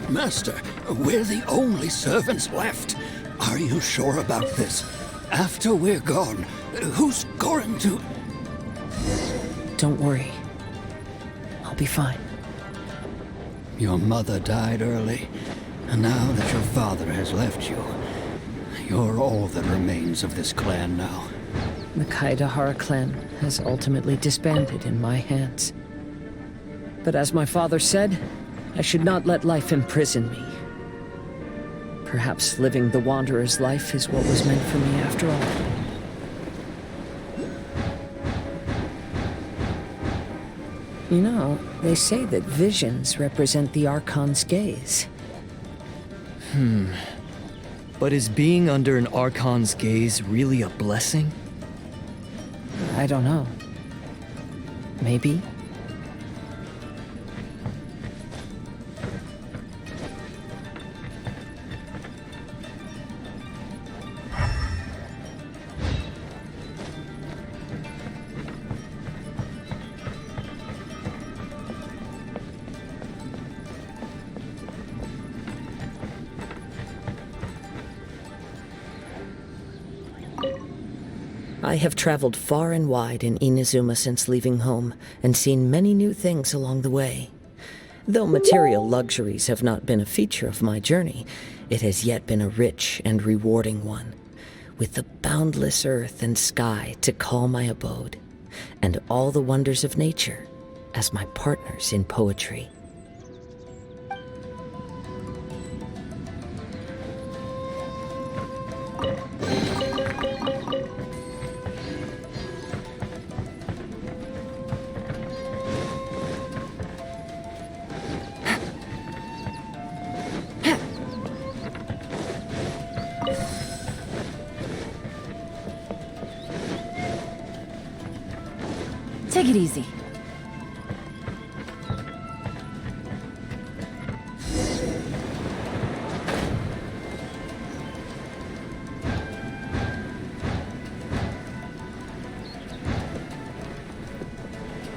Master, we're the only servants left. Are you sure about this? After we're gone, who's going to... Don't worry. I'll be fine. Your mother died early, and now that your father has left you, you're all that remains of this clan now. The Kaedahara clan has ultimately disbanded in my hands. But as my father said, I should not let life imprison me. Perhaps living the Wanderer's life is what was meant for me after all. You know, they say that visions represent the Archon's gaze. But is being under an Archon's gaze really a blessing? I don't know. Maybe. I have traveled far and wide in Inazuma since leaving home, and seen many new things along the way. Though material luxuries have not been a feature of my journey, it has yet been a rich and rewarding one, with the boundless earth and sky to call my abode, and all the wonders of nature as my partners in poetry. Take it easy.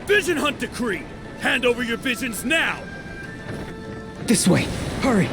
Vision Hunt Decree! Hand over your visions now! This way! Hurry!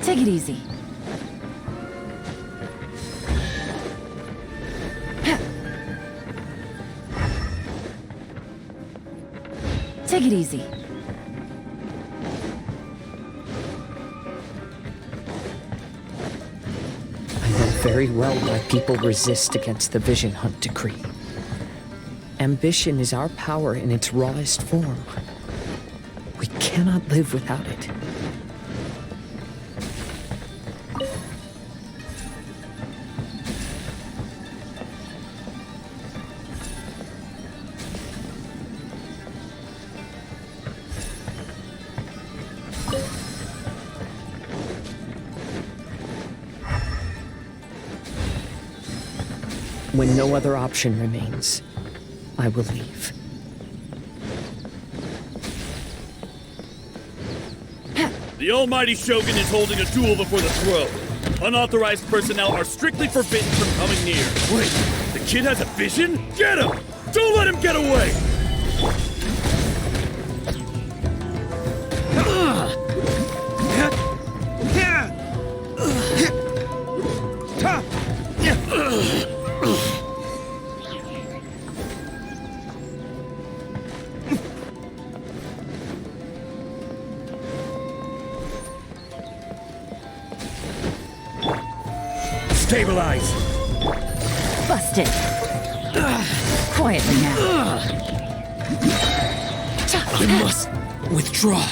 Take it easy. Take it easy. I know very well why people resist against the Vision Hunt Decree. Ambition is our power in its rawest form. We cannot live without it. When no other option remains, I will leave. The almighty Shogun is holding a duel before the throne. Unauthorized personnel are strictly forbidden from coming near. Wait, the kid has a vision? Get him! Don't let him get away! Stabilize! Busted. Quietly now. I must withdraw.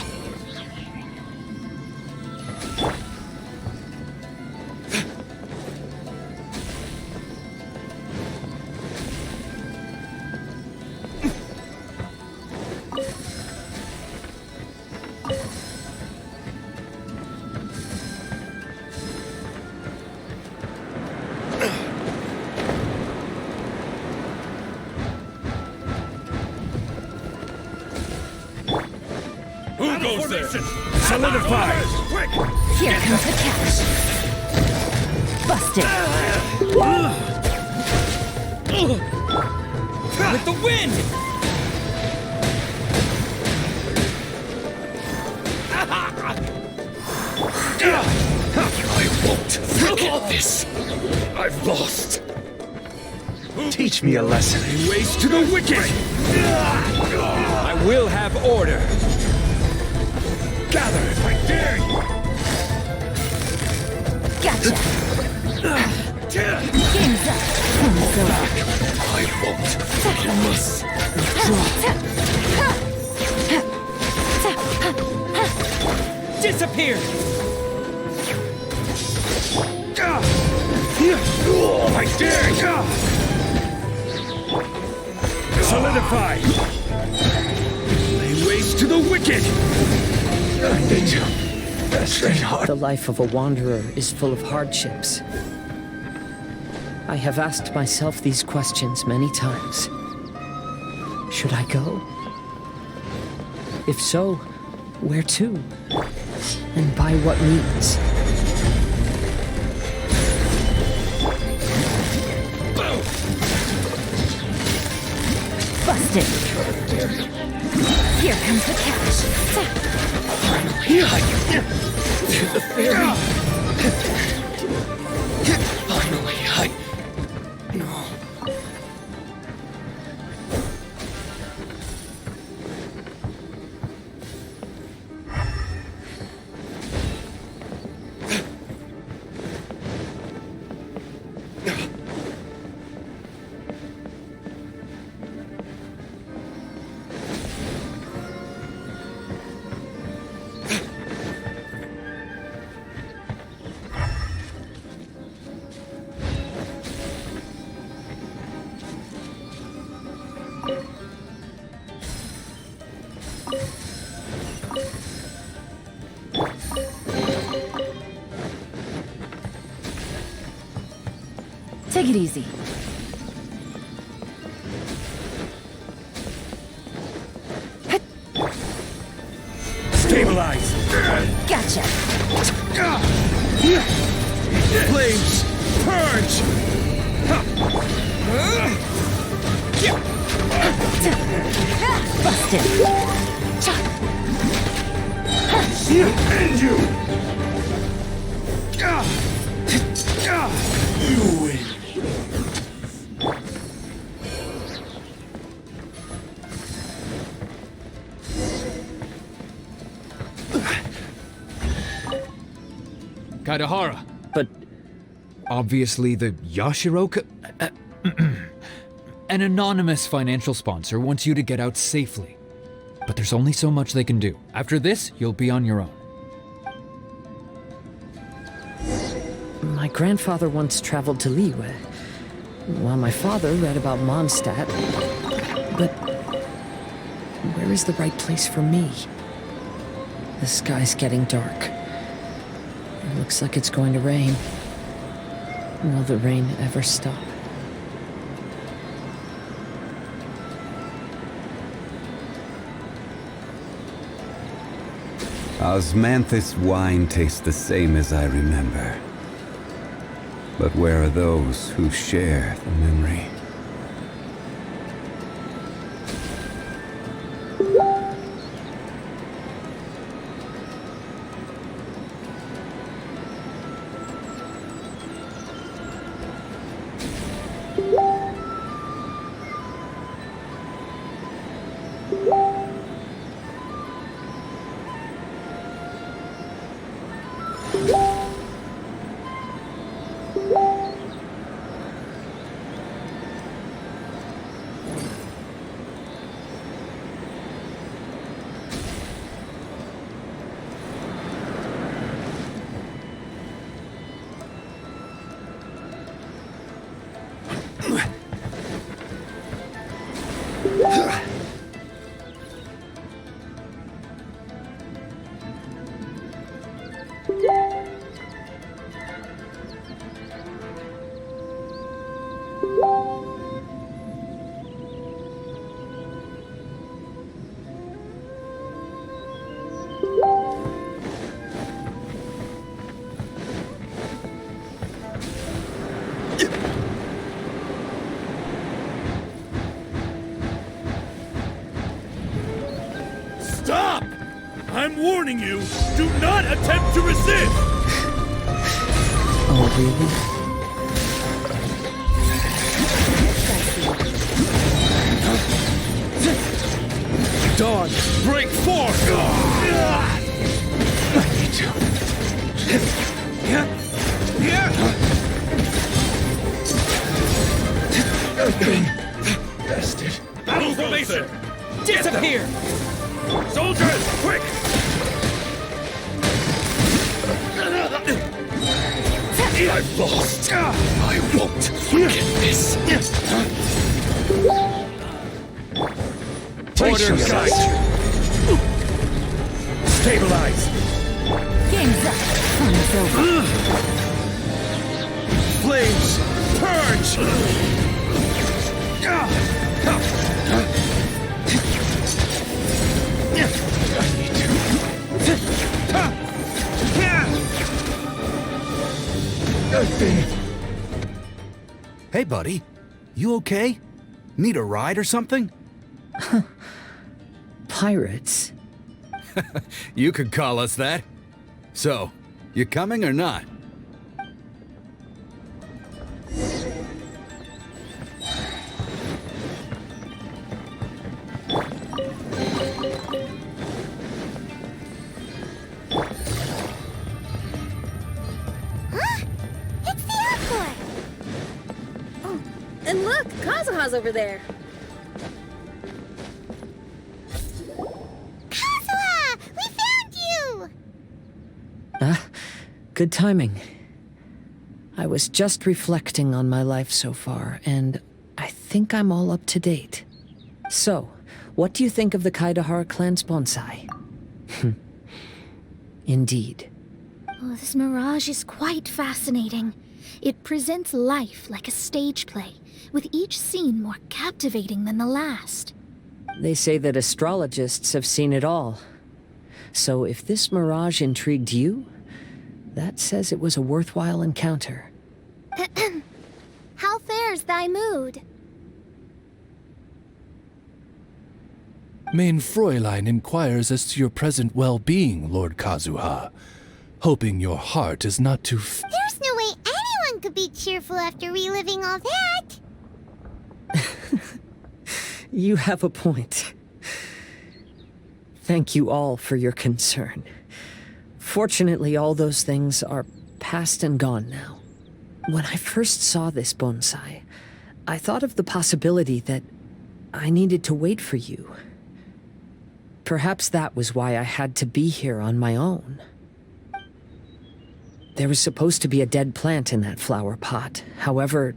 Who goes there? Solidified! Quick! Here comes the catch. Busted. With the wind! I won't forget this. I've lost. Teach me a lesson. Lay waste to the wicked! I will have order. Gather! I dare you! Gotcha! Game's up! I won't. You must withdraw. Disappear! I dare you! Solidify! Lay waste to the wicked! The life of a wanderer is full of hardships. I have asked myself these questions many times. Should I go? If so, where to? And by what means? Busted! Here comes the catch! The fairy! Finally, No. Take it easy. Stabilize! Gotcha! Flames! Purge! Busted! End you! You win! Kaidahara. But... Obviously the Yashiroka... An anonymous financial sponsor wants you to get out safely. But there's only so much they can do. After this, you'll be on your own. My grandfather once traveled to Liyue, while my father read about Mondstadt. But where is the right place for me? The sky's getting dark. It looks like it's going to rain. Will the rain ever stop? Osmanthus wine tastes the same as I remember. But where are those who share the memory? Stop! I'm warning you, do not attempt to resist! Oh, really? dawn, break forth! I need to. Bastard. Battle formation! Disappear! Soldiers, quick! I've lost. I won't forget this. Order sight! Stabilize! Game's up. Fun's over. Flames, purge! Hey, buddy. You okay? Need a ride or something? Pirates? You could call us that. So, you coming or not? It's the airport! Oh, and look, Kazuha's over there. Kazuha! We found you! Good timing. I was just reflecting on my life so far, and I think I'm all up to date. So, what do you think of the Kaidahara clan's bonsai? Indeed. Oh, this mirage is quite fascinating. It presents life like a stage play, with each scene more captivating than the last. They say that astrologists have seen it all. So if this mirage intrigued you, that says it was a worthwhile encounter. How fares thy mood? Mein Fräulein inquires as to your present well-being, Lord Kazuha, hoping your heart is not too There's no way anyone could be cheerful after reliving all that! You have a point. Thank you all for your concern. Fortunately, all those things are past and gone now. When I first saw this bonsai, I thought of the possibility that I needed to wait for you. Perhaps that was why I had to be here on my own. There was supposed to be a dead plant in that flower pot. However,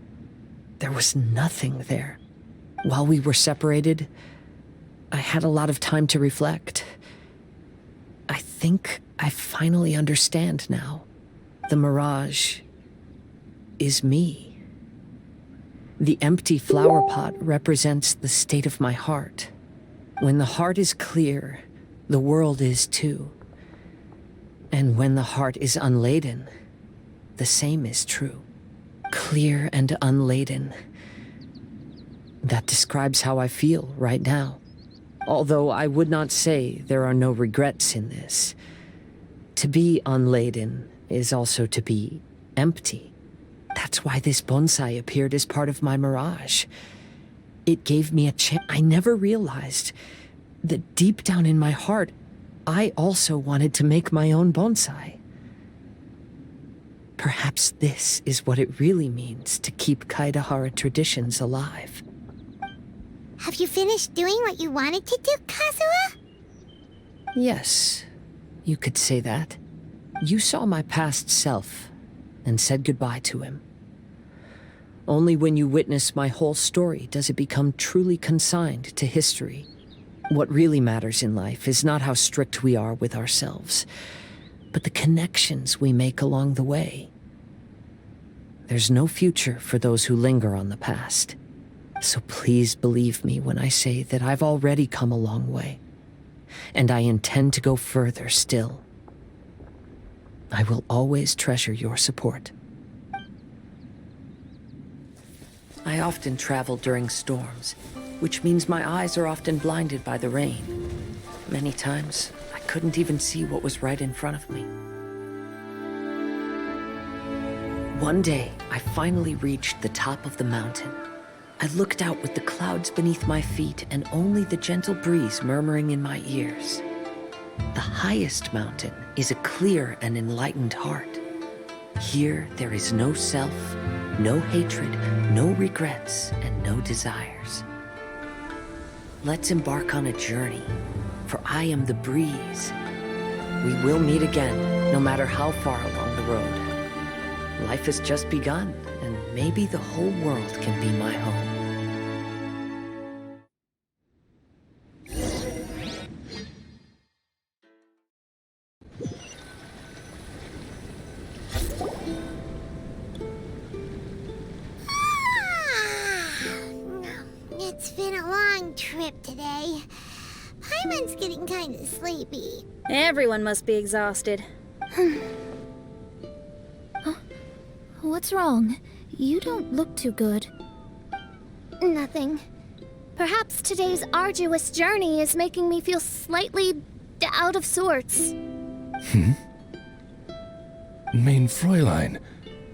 there was nothing there. While we were separated, I had a lot of time to reflect. I think I finally understand now. The mirage is me. The empty flower pot represents the state of my heart. When the heart is clear, the world is too. And when the heart is unladen, the same is true. Clear and unladen. That describes how I feel right now. Although I would not say there are no regrets in this. To be unladen is also to be empty. That's why this bonsai appeared as part of my mirage. It gave me a chance. I never realized that deep down in my heart, I also wanted to make my own bonsai. Perhaps this is what it really means to keep Kaidahara traditions alive. Have you finished doing what you wanted to do, Kazuha? Yes, you could say that. You saw my past self and said goodbye to him. Only when you witness my whole story does it become truly consigned to history. What really matters in life is not how strict we are with ourselves, but the connections we make along the way. There's no future for those who linger on the past. So please believe me when I say that I've already come a long way, and I intend to go further still. I will always treasure your support. I often travel during storms, which means my eyes are often blinded by the rain. Many times, I couldn't even see what was right in front of me. One day, I finally reached the top of the mountain. I looked out with the clouds beneath my feet and only the gentle breeze murmuring in my ears. The highest mountain is a clear and enlightened heart. Here there is no self, no hatred, no regrets, and no desires. Let's embark on a journey, for I am the breeze. We will meet again, no matter how far along the road. Life has just begun, and maybe the whole world can be my home. It's been a long trip today. Paimon's getting kind of sleepy. Everyone must be exhausted. What's wrong? You don't look too good. Nothing. Perhaps today's arduous journey is making me feel slightly out of sorts. Main Fräulein,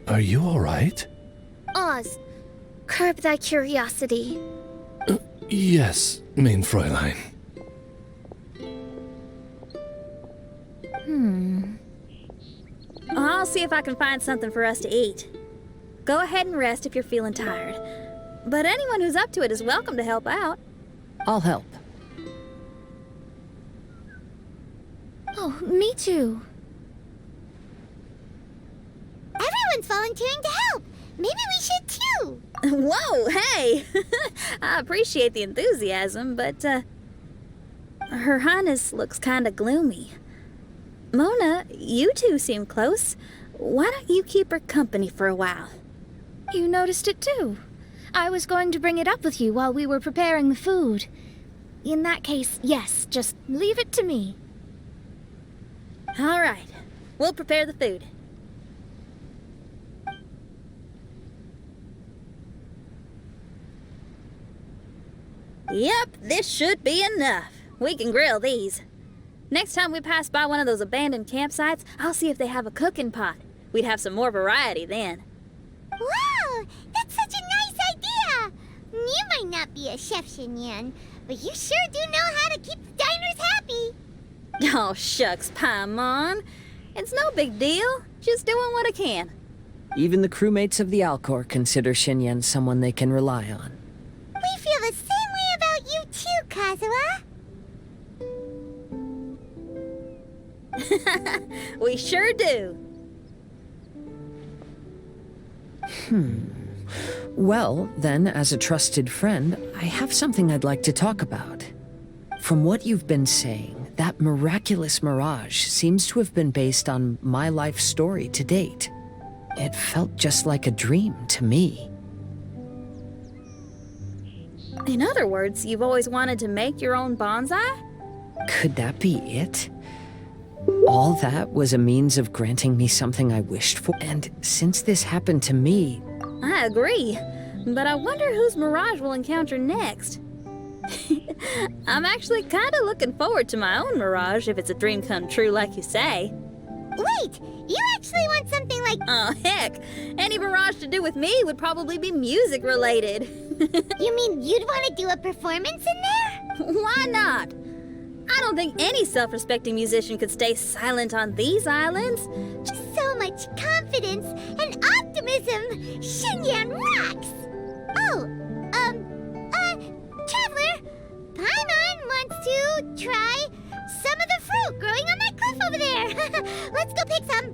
are you alright? Oz, curb thy curiosity. Yes, Main Fräulein. I'll see if I can find something for us to eat. Go ahead and rest if you're feeling tired. But anyone who's up to it is welcome to help out. I'll help. Oh, me too. Everyone's volunteering to help. Maybe we should too. Whoa, hey! I appreciate the enthusiasm, but, Her Highness looks kinda gloomy. Mona, you two seem close. Why don't you keep her company for a while? You noticed it too. I was going to bring it up with you while we were preparing the food. In that case, yes, just leave it to me. All right, we'll prepare the food. Yep, this should be enough. We can grill these. Next time we pass by one of those abandoned campsites, I'll see if they have a cooking pot. We'd have some more variety then. Wow, that's such a nice idea. You might not be a chef, Xinyan, but you sure do know how to keep the diners happy. Oh, shucks, Paimon. It's no big deal. Just doing what I can. Even the crewmates of the Alcor consider Xinyan someone they can rely on. We feel the same way about you too, Kazuha. We sure do. Well, then, as a trusted friend, I have something I'd like to talk about. From what you've been saying, that miraculous mirage seems to have been based on my life story to date. It felt just like a dream to me. In other words, you've always wanted to make your own bonsai? Could that be it? All that was a means of granting me something I wished for, and since this happened to me... I agree, but I wonder whose mirage we'll encounter next. I'm actually kinda looking forward to my own mirage if it's a dream come true like you say. Wait, you actually want something like... Oh, heck, any mirage to do with me would probably be music related. You mean you'd want to do a performance in there? Why not? I don't think any self-respecting musician could stay silent on these islands. Just so much confidence and optimism. Xinyan rocks! Oh, Traveler, Paimon wants to try some of the fruit growing on that cliff over there. Let's go pick some.